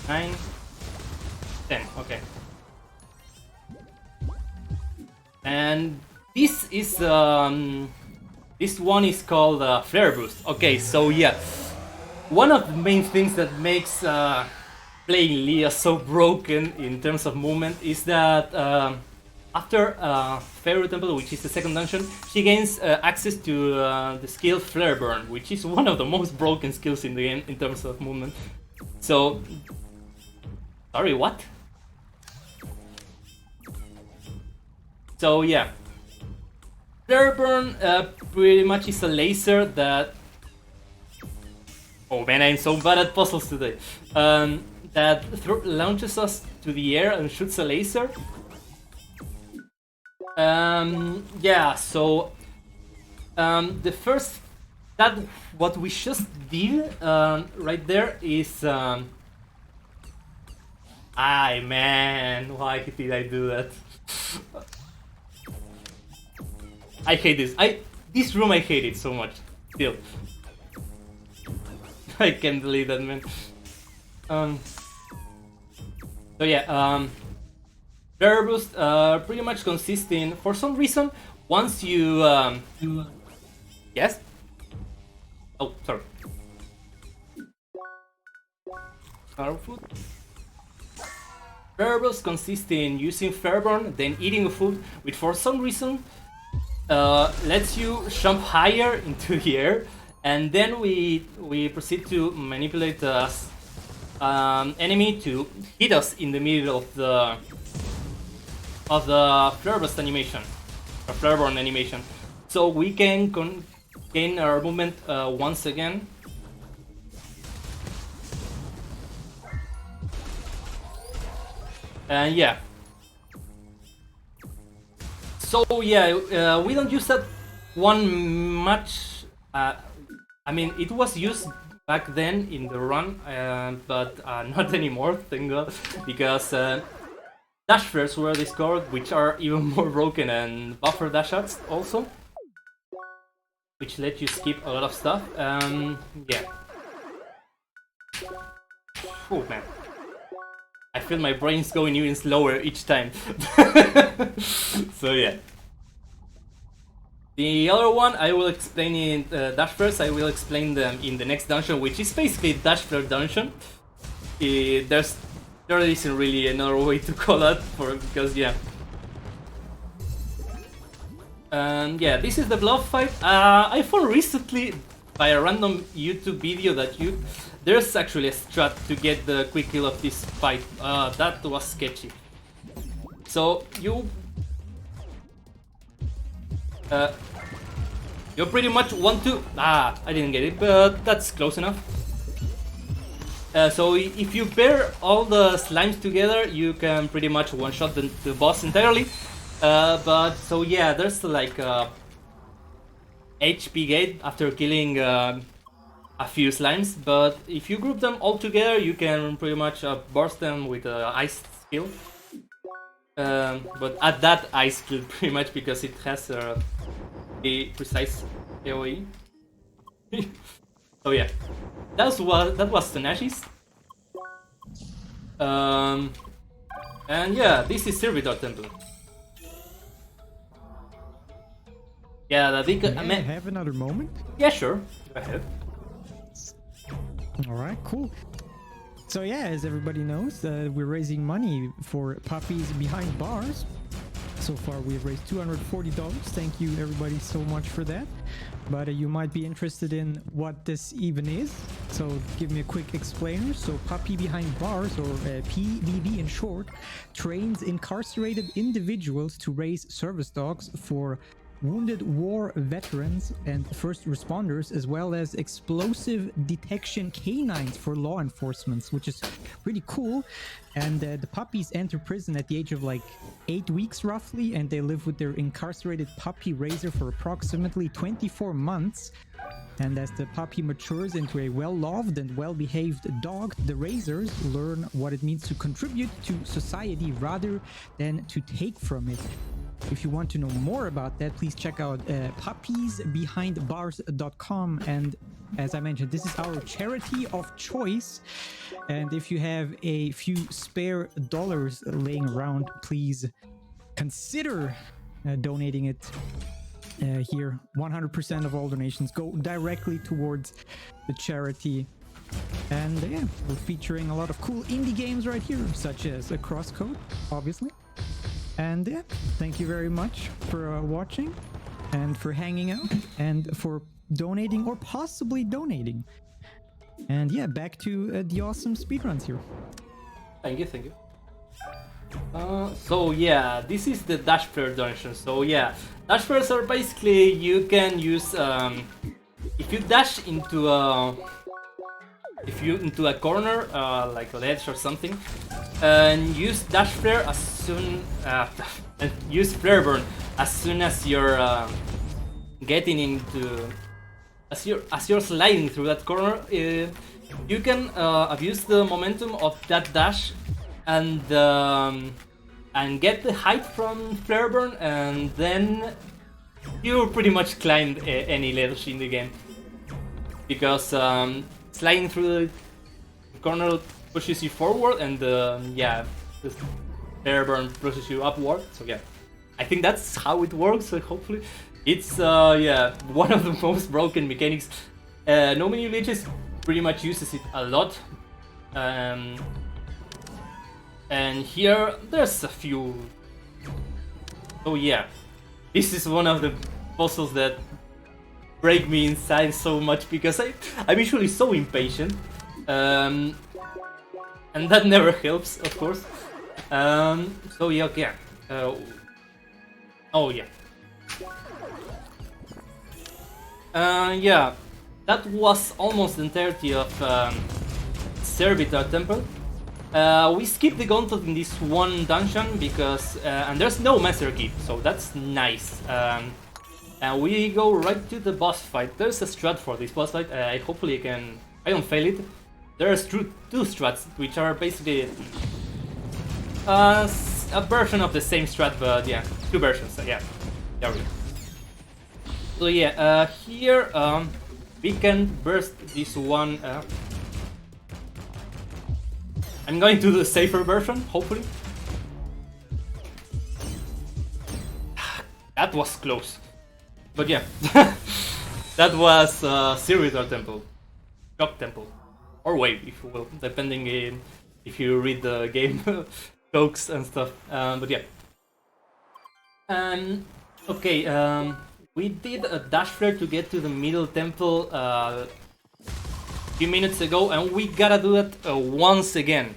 9, 10. Okay. And this is this one is called Flare Boost. Okay, so yeah, one of the main things that makes playing Leah so broken in terms of movement is that after Pharaoh Temple, which is the second dungeon, she gains access to the skill Flare Burn, which is one of the most broken skills in the game in terms of movement. So, sorry, what? So yeah, Flare Burn pretty much is a laser that... Oh man, I'm so bad at puzzles today. That launches us to the air and shoots a laser. Yeah, so the first... That what we just did right there is... Ay man, why did I do that? I hate this. This room I hate it so much. Still. I can't believe that, man. So yeah, Flare Boost pretty much consists in, for some reason, once you yes? Oh, sorry. Food. Flare Boost consists in using Flare Burn, then eating a food, which for some reason lets you jump higher into the air, and then we proceed to manipulate the enemy to hit us in the middle of the Flare Burst animation, or Flare Burn animation, so we can gain our movement once again. And yeah. So yeah, we don't use that one much. I mean, it was used back then in the run, but not anymore, thank God, because dash flares were discovered, which are even more broken, and buffer dash shots also, which let you skip a lot of stuff. Yeah. Oh man. I feel my brain's going even slower each time. So yeah. The other one I will explain in dash flares. I will explain them in the next dungeon, which is basically dash flare dungeon. There isn't really another way to call it because yeah. And yeah, this is the bluff fight. I found recently by a random YouTube video that there's actually a strat to get the quick kill of this fight. That was sketchy. So you pretty much want to... I didn't get it, but that's close enough. So if you pair all the slimes together, you can pretty much one-shot the boss entirely. But so yeah, there's like HP gate after killing a few slimes, but if you group them all together, you can pretty much burst them with ice skill. But at that ice skill pretty much because it has a precise AoE. So yeah, that was Tanashi's. And yeah, this is Servitor Temple. Yeah, the big. May I have another moment? Yeah, sure. Go ahead. All right, cool. So yeah, as everybody knows, we're raising money for Puppies Behind Bars. So far, we've raised $240. Thank you, everybody, so much for that. But you might be interested in what this even is. So give me a quick explainer. So Puppy Behind Bars, or PBB in short, trains incarcerated individuals to raise service dogs for wounded war veterans and first responders, as well as explosive detection canines for law enforcement, which is pretty cool. And the puppies enter prison at the age of like 8 weeks roughly, and they live with their incarcerated puppy raiser for approximately 24 months. And as the puppy matures into a well-loved and well-behaved dog, the raisers learn what it means to contribute to society rather than to take from it. If you want to know more about that, please check out puppiesbehindbars.com. And as I mentioned, this is our charity of choice. And if you have a few spare dollars laying around, please consider donating it here. 100% of all donations go directly towards the charity. And yeah, we're featuring a lot of cool indie games right here, such as a Crosscode, obviously. And yeah, thank you very much for watching and for hanging out and for donating or possibly donating. And yeah, back to the awesome speedruns here. Thank you. So yeah, this is the dash flare donation. So yeah, dash flares are basically you can use if you dash into a corner like a ledge or something, and use dash flare as soon and use flare burn as soon as you're getting into as you're sliding through that corner. You can abuse the momentum of that dash and get the height from flare burn, and then you pretty much climbed any ledge in the game, because sliding through the corner pushes you forward, and yeah, the flare burn pushes you upward. So yeah, I think that's how it works. So hopefully, it's yeah, one of the most broken mechanics. No Menu Leeches pretty much uses it a lot, and here there's a few. Oh yeah, this is one of the puzzles that break me inside so much, because I'm usually so impatient, and that never helps, of course. So yeah, okay. Oh yeah. Yeah, that was almost the entirety of Servitor Temple. We skipped the gauntlet in this one dungeon because and there's no master key, so that's nice. And we go right to the boss fight. There's a strat for this boss fight. Hopefully I don't fail it. There's two strats, which are basically a version of the same strat, but yeah, two versions. So yeah, there we go. So yeah, here we can burst this one. I'm going to do the safer version, hopefully. That was close. But yeah, that was Servitor Temple, Shock Temple, or Wave, if you will, depending if you read the game jokes and stuff. But yeah. Okay, we did a dash flare to get to the middle temple a few minutes ago, and we gotta do that once again.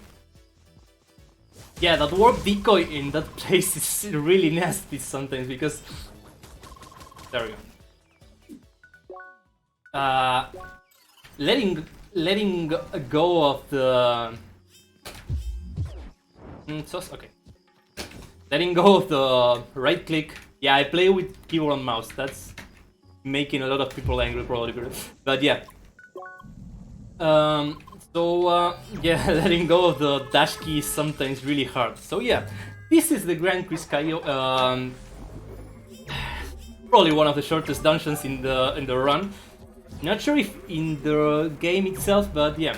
Yeah, that warp decoy in that place is really nasty sometimes, because there we go. Letting go of the okay. Letting go of the right click. Yeah, I play with keyboard and mouse. making a lot of people angry probably. But yeah. Yeah, letting go of the dash key is sometimes really hard. So yeah, this is the Grand Criscaio. Probably one of the shortest dungeons in the run. Not sure if in the game itself, but yeah.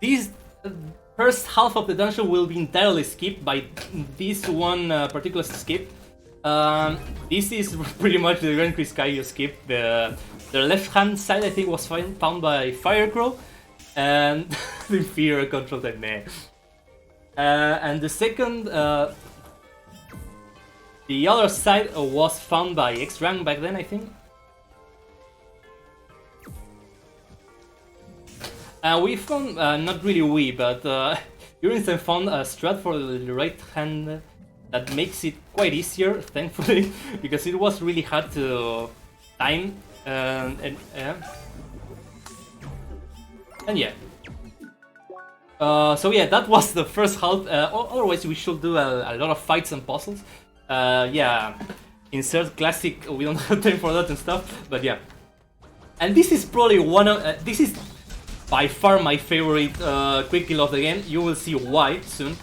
This first half of the dungeon will be entirely skipped by this one particular skip. This is pretty much the Grand Criscaio skip. The left-hand side, I think, was found by Firecrow, and the inferior control type, man. And the second, the other side was found by X-Rank back then, I think. We found, not really we, but Urinstein found a strat for the right hand that makes it quite easier, thankfully, because it was really hard to time. And yeah. So yeah, that was the first half. Otherwise, we should do a lot of fights and puzzles. Yeah, insert classic. We don't have time for that and stuff. But yeah, and this is probably one of this is by far my favorite quick kill of the game. You will see why soon.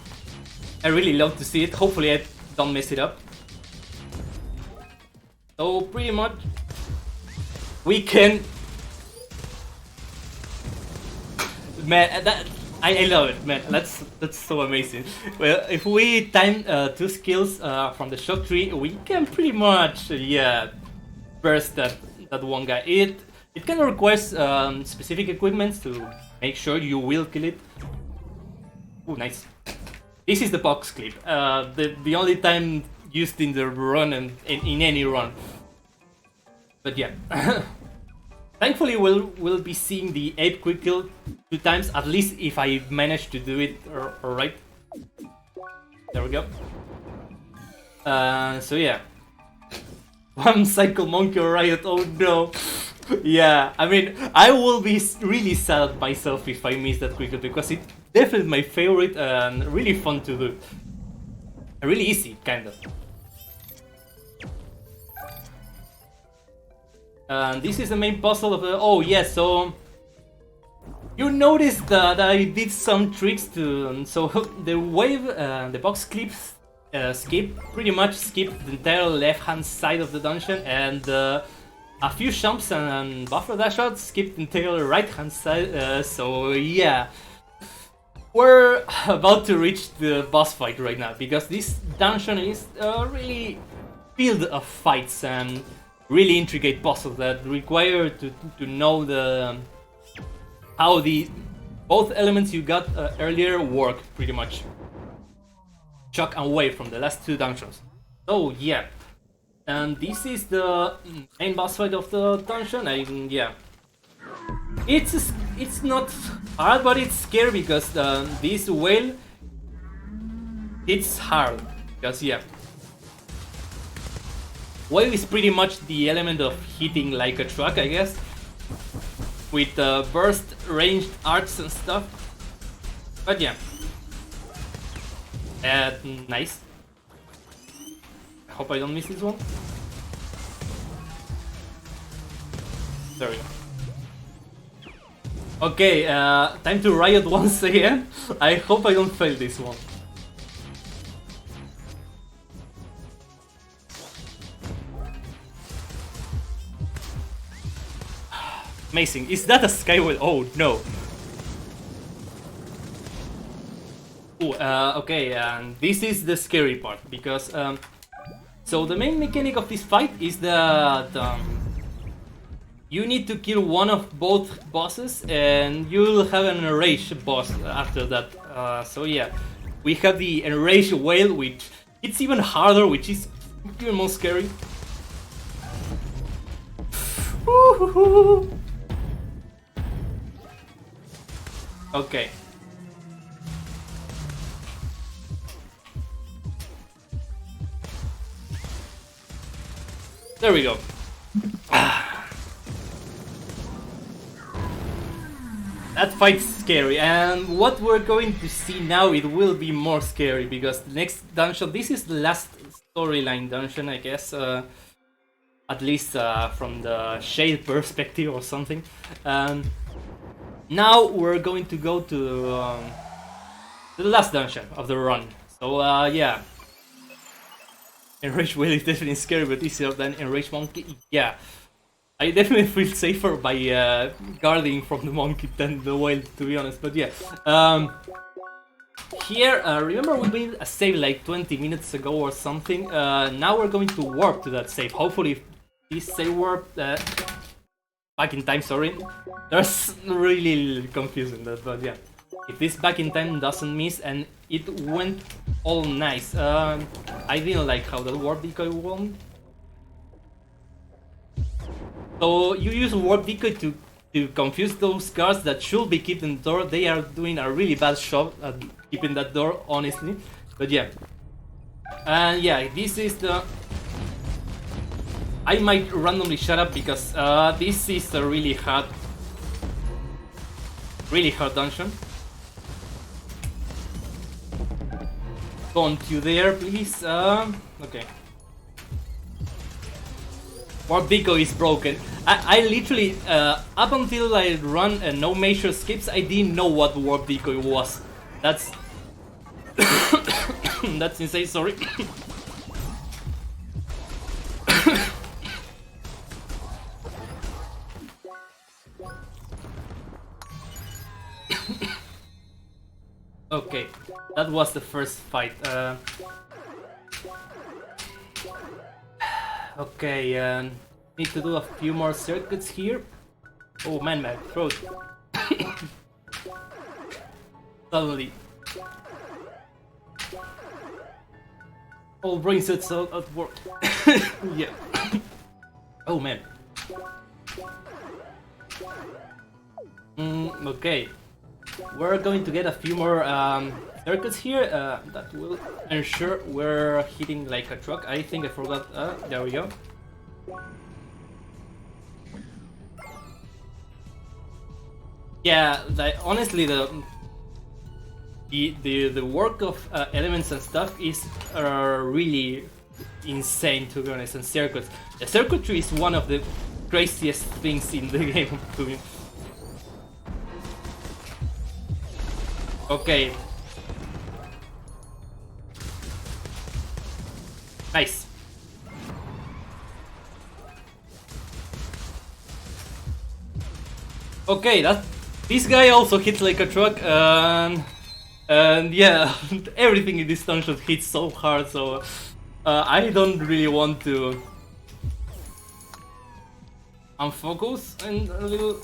I really love to see it. Hopefully, I don't mess it up. So pretty much. We can, man. I love it, man. That's so amazing. Well, if we time 2 skills from the shock tree, we can pretty much yeah burst that one guy. It can require specific equipment to make sure you will kill it. Oh, nice. This is the box clip. The only time used in the run and in any run. But yeah. Thankfully, we'll be seeing the ape quick kill 2 times, at least if I manage to do it right. There we go. So yeah. One cycle monkey or riot, oh no. Yeah, I mean, I will be really sad at myself if I miss that quick kill, because it's definitely my favorite and really fun to do. Really easy, kind of. And this is the main puzzle of the... Oh yeah, so... You noticed that I did some tricks to... So the wave, the box clips skip, pretty much skipped the entire left-hand side of the dungeon, and a few jumps and buffer dash outs skipped the entire right-hand side, so yeah. We're about to reach the boss fight right now, because this dungeon is really filled of fights and really intricate puzzles that require to know how the both elements you got earlier work pretty much. Shock and wave from the last 2 dungeons. So yeah, and this is the main boss fight of the dungeon. Yeah, it's not hard, but it's scary because this whale, it's hard because yeah. Wave is pretty much the element of hitting like a truck, I guess, with burst, ranged arts and stuff. But yeah, nice. I hope I don't miss this one. There we go. Okay, time to riot once again. I hope I don't fail this one. Amazing. Is that a skywell? Oh no. Ooh, okay, and this is the scary part because so the main mechanic of this fight is that you need to kill one of both bosses and you'll have an enraged boss after that. So yeah, we have the enraged whale, which it's even harder, which is even more scary. Okay. There we go. That fight's scary, and what we're going to see now, it will be more scary, because the next dungeon, this is the last storyline dungeon, I guess. at least from the shade perspective or something. Now we're going to go to the last dungeon of the run. So yeah, Enraged Whale is definitely scary, but easier than Enraged Monkey. Yeah, I definitely feel safer by guarding from the monkey than the whale, to be honest. But yeah, here, remember we made a save like 20 minutes ago or something. Now we're going to warp to that save. Hopefully, this save warp back in time. Sorry, that's really confusing. That, but yeah, if this back in time doesn't miss and it went all nice. I didn't like how that warp decoy won. So you use warp decoy to confuse those guards that should be keeping the door. They are doing a really bad job at keeping that door, honestly. But yeah. And yeah, this is the... I might randomly shut up because this is a really hard dungeon. Don't you dare, please. Okay. Warp decoy is broken. I literally, up until I run no major skips, I didn't know what warp decoy was. That's... that's insane, sorry. Okay, that was the first fight. Okay, need to do a few more circuits here. Oh man, my throat. Suddenly. All brain cells at work. Yeah. Oh man. Okay. We're going to get a few more circuits here that will ensure we're hitting like a truck. I think I forgot. There we go. Yeah, honestly, the work of elements and stuff is really insane, to be honest. And circuits, the circuitry is one of the craziest things in the game to me. Okay. Nice. Okay, this guy also hits like a truck, and yeah, everything in this dungeon hits so hard. So I don't really want to unfocus and a little.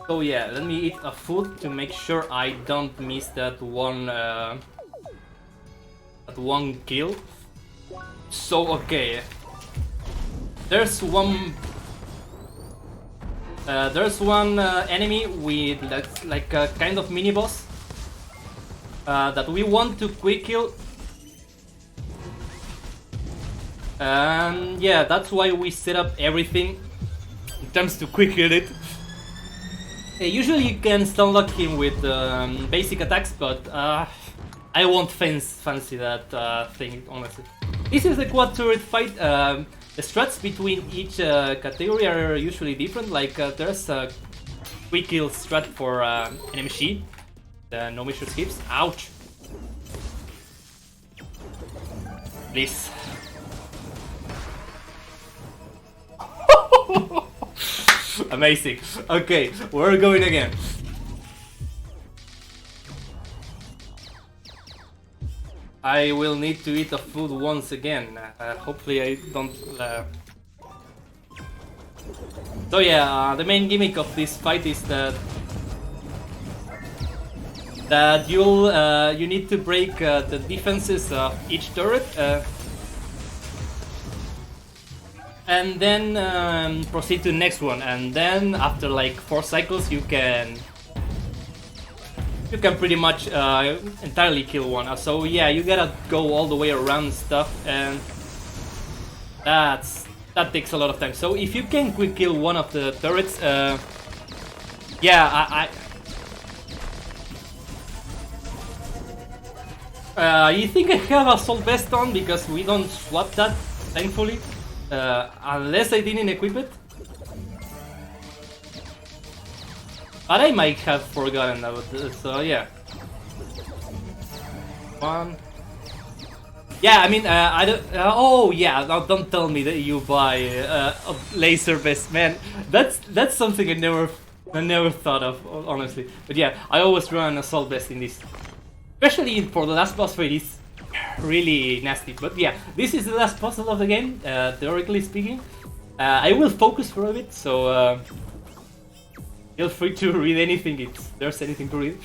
So yeah, let me eat a food to make sure I don't miss that one kill. So okay, there's one enemy with like a kind of mini boss that we want to quick kill. And yeah, that's why we set up everything in terms to quick kill it. Usually you can stun lock him with basic attacks, but I won't fancy that thing, honestly. This is a quad turret fight. The strats between each category are usually different. Like there's a quick kill strat for enemy sheet, the no major skips. Ouch! Please. Amazing. Okay, we're going again. I will need to eat the food once again. Hopefully I don't... So yeah, the main gimmick of this fight is that you need to break the defenses of each turret. And then proceed to the next one, and then after like 4 cycles you can pretty much entirely kill one. So yeah, you gotta go all the way around stuff, and that takes a lot of time. So if you can quick kill one of the turrets, yeah, I think I have Assault Vest on because we don't swap that, thankfully. unless I didn't equip it. But I might have forgotten about this, so yeah. One. Yeah, I mean, I don't. Oh yeah, now don't tell me that you buy a laser vest, man. That's something I never thought of, honestly. But yeah, I always run assault vest in this, especially for the last boss fight. It's really nasty. But yeah, this is the last puzzle of the game, theoretically speaking. I will focus for a bit, so feel free to read anything if there's anything to read.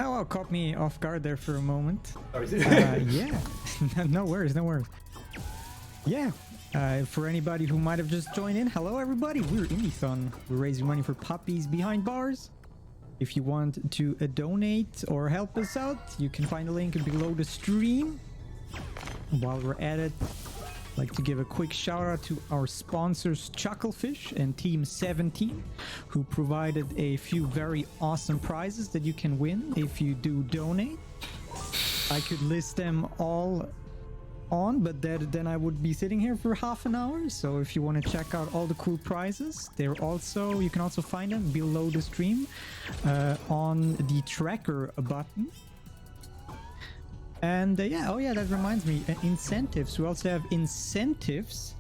Oh, well, caught me off guard there for a moment. Sorry. Yeah, no worries, no worries. Yeah, for anybody who might have just joined in, hello everybody, we're Indie-thon. We're raising money for puppies behind bars. If you want to donate or help us out, you can find a link below the stream. While we're at it, I'd like to give a quick shout out to our sponsors Chucklefish and Team 17, who provided a few very awesome prizes that you can win if you do donate. I could list them all on, but then I would be sitting here for half an hour. So if you want to check out all the cool prizes, you can also find them below the stream on the tracker button. And yeah, oh yeah, that reminds me, incentives. We also have incentives,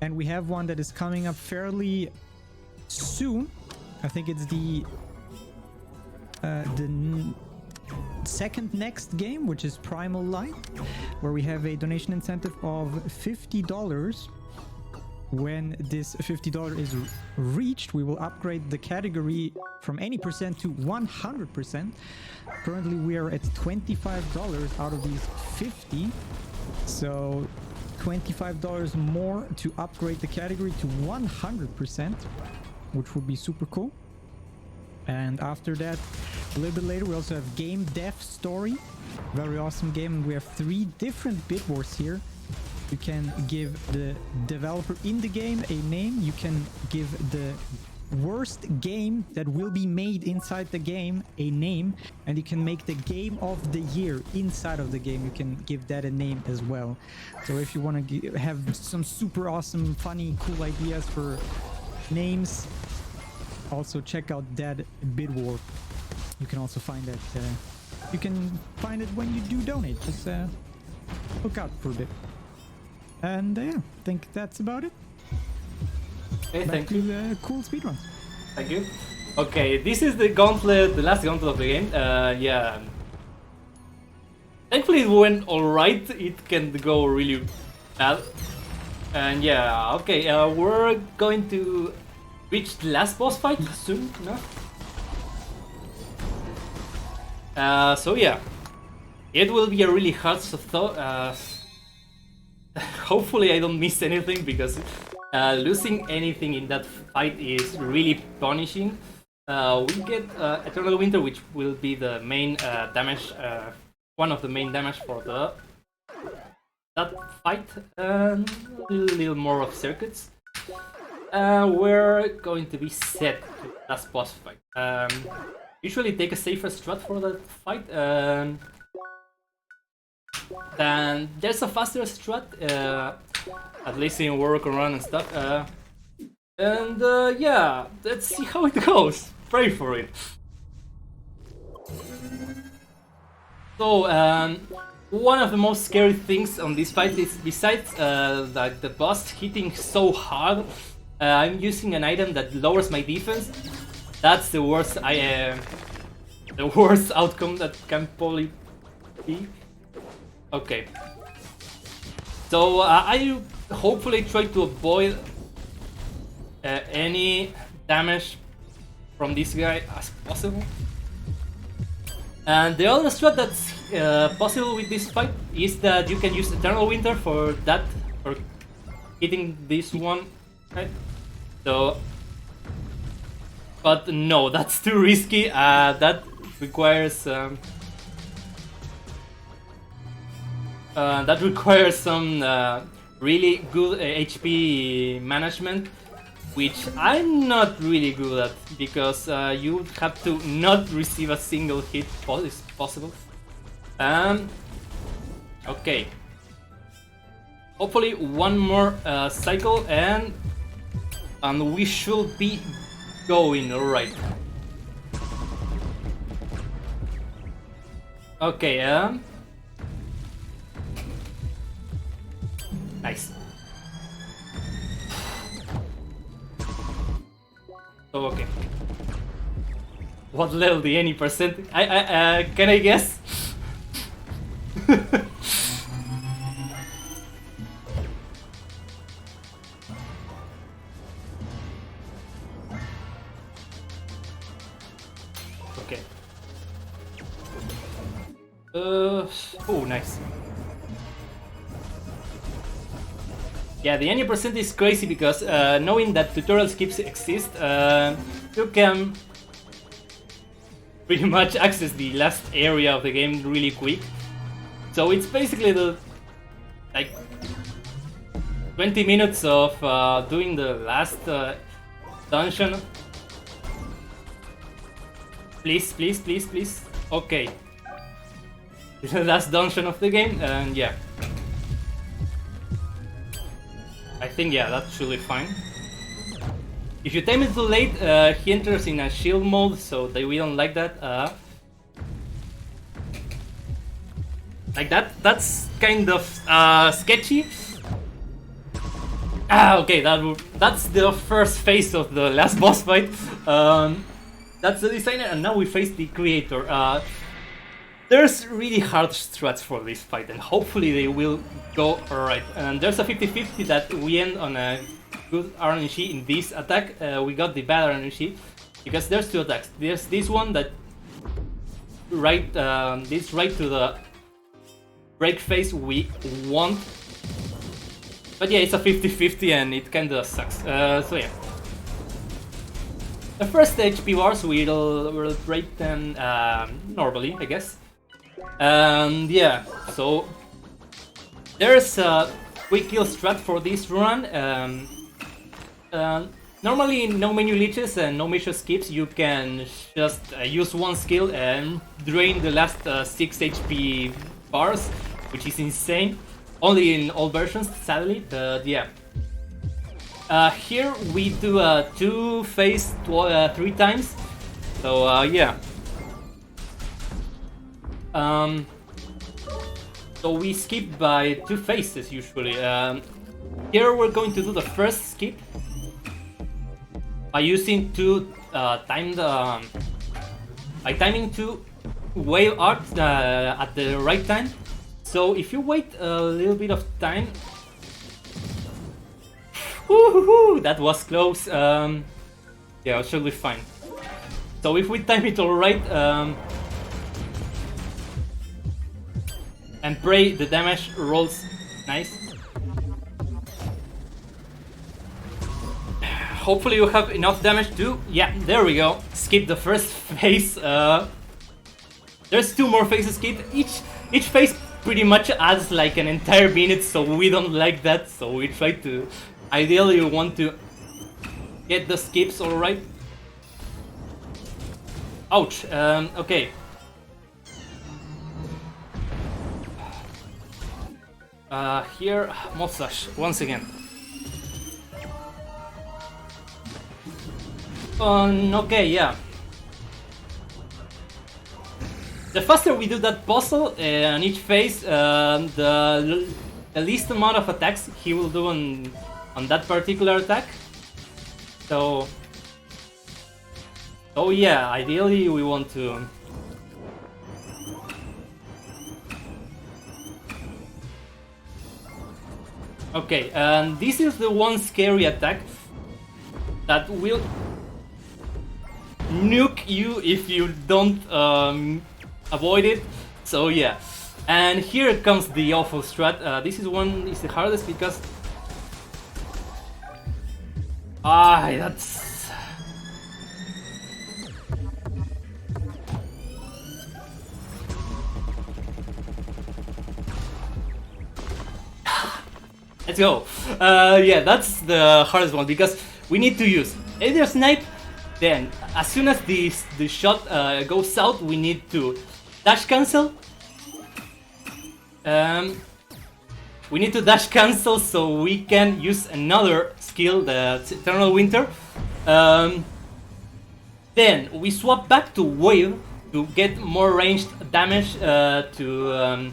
and we have one that is coming up fairly soon. I think it's the second next game, which is Primal Light, where we have a donation incentive of $50. When this $50 is reached, we will upgrade the category from any percent to 100%. Currently we are at $25 out of these 50, so $25 more to upgrade the category to 100%, which would be super cool. And after that, a little bit later, we also have Game Dev Story, very awesome game, and we have 3 different bid wars here. You can give the developer in the game a name. You can give the worst game that will be made inside the game a name, and you can make the game of the year inside of the game. You can give that a name as well. So if you want to have some super awesome, funny, cool ideas for names, also check out that bid war. You can also find that. You can find it when you do donate. Just look out for a bit. And yeah, I think that's about it. Okay, Back thank to you. Cool speedruns. Thank you. Okay, this is the gauntlet, the last gauntlet of the game. Yeah. Thankfully it went alright. It can go really bad. And yeah, okay, we're going to reach the last boss fight soon enough. So yeah, it will be a really hard hopefully I don't miss anything, because losing anything in that fight is really punishing. We get Eternal Winter, which will be the main damage, one of the main damage for that fight, and a little more of circuits. We're going to be set to the last boss fight. Usually take a safer strat for that fight. Then there's a faster strat, at least in workaround and stuff. Yeah, let's see how it goes. Pray for it. So, one of the most scary things on this fight is, besides like the boss hitting so hard, I'm using an item that lowers my defense. That's the worst. The worst outcome that can probably be. Okay. So I hopefully try to avoid any damage from this guy as possible. And the other strat that's possible with this fight is that you can use Eternal Winter for that, for hitting this one, right? So, but no, that's too risky. That requires some really good HP management, which I'm not really good at, because you have to not receive a single hit if possible. Okay, Hopefully one more cycle and we should be going. Alright. Okay, nice. Oh, okay. What level the any percent? Can I guess? Okay. Oh, nice. Yeah, the any percent is crazy because knowing that tutorial skips exist, you can pretty much access the last area of the game really quick. So it's basically the like 20 minutes of doing the last dungeon. Please, please, please, please. Okay. The last dungeon of the game, and yeah. I think, yeah, that should be fine. If you time it too late, he enters in a shield mode, so we don't like that. Like that, that's kind of sketchy. Okay, that's the first phase of the last boss fight. That's the designer, and now we face the creator. There's really hard strats for this fight, and hopefully they will go alright. And there's a 50-50 that we end on a good RNG in this attack. We got the bad RNG because there's two attacks. There's this one that this right to the break phase we want. But yeah, it's a 50-50 and it kinda sucks. So yeah. The first HP bars we'll break them normally, I guess. And yeah, so there's a quick kill strat for this run. Normally no menu leeches and no mission skips, you can just use one skill and drain the last 6 HP bars, which is insane. Only in all versions, sadly, but yeah. Here we do a 2 phase 3 times, so yeah. So we skip by 2 phases usually. Here we're going to do the first skip by using by timing 2 wave arcs at the right time. So if you wait a little bit of time, that was close. Yeah, it should be fine. So if we time it alright, and pray the damage rolls nice. Hopefully you have enough damage to, yeah, there we go. Skip the first phase. There's 2 more phases skipped. Each phase pretty much adds like an entire minute, so we don't like that. So we try to, ideally you want to get the skips alright. Ouch, okay. Here, Mustache, once again. Okay, yeah. The faster we do that puzzle on each phase, the least amount of attacks he will do on that particular attack. So yeah, ideally we want to. Okay, and this is the one scary attack that will nuke you if you don't avoid it. So yeah, and here comes the awful strat. This is the hardest because that's. Let's go. Yeah, that's the hardest one because we need to use either snipe. Then, as soon as the shot goes out, we need to dash cancel. we need to dash cancel so we can use another skill, the Eternal Winter. Then we swap back to Wave to get more ranged damage to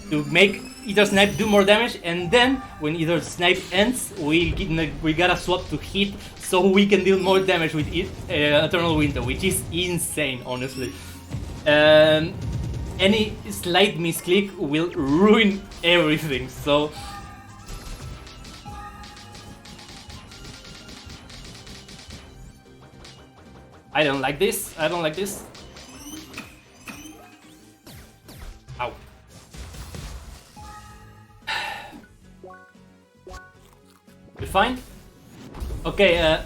make Ether Snipe do more damage, and then when Ether Snipe ends, we gotta swap to Hit so we can deal more damage with Eternal Winter, which is insane, honestly. Any slight misclick will ruin everything, so... I don't like this, I don't like this. Ow. We fine? Okay,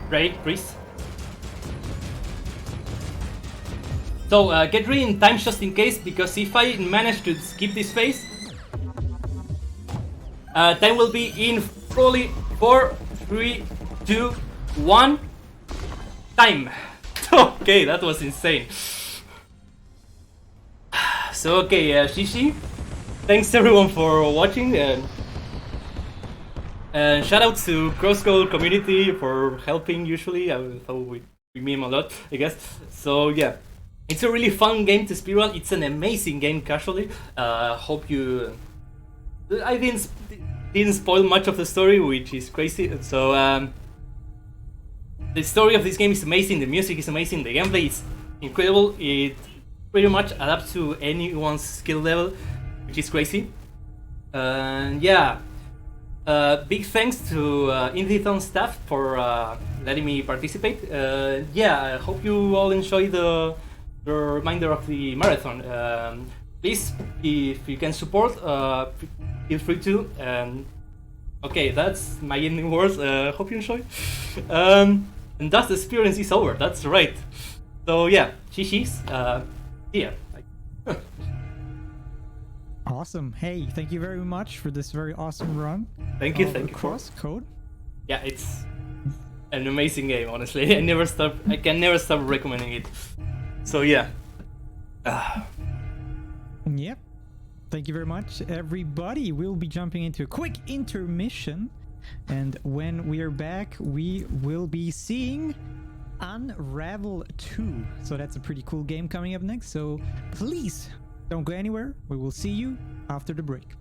Raid, Chris. So, get ready in time just in case, because if I manage to skip this phase, time will be in probably 4, 3, 2, 1, time! Okay, that was insane. So, okay, GG. Thanks everyone for watching, and shout out to CrossCode community for helping usually. I thought we meme a lot, I guess. So, yeah. It's a really fun game to speedrun. It's an amazing game casually. Hope you... I didn't spoil much of the story, which is crazy. So, the story of this game is amazing, the music is amazing, the gameplay is incredible. It pretty much adapts to anyone's skill level, which is crazy. Yeah. Big thanks to Indithon staff for letting me participate. Yeah, I hope you all enjoy the reminder of the marathon. Please, if you can support, feel free to. Okay, that's my ending words. Hope you enjoy. And thus the experience is over. That's right. So yeah, GG's. Yeah. Awesome. Hey, thank you very much for this very awesome run. Thank you. CrossCode. Yeah, it's an amazing game. Honestly, I can never stop recommending it. So yeah. Yep. Thank you very much, everybody. We'll be jumping into a quick intermission, and when we are back, we will be seeing Unravel 2. So that's a pretty cool game coming up next. So please don't go anywhere. We will see you after the break.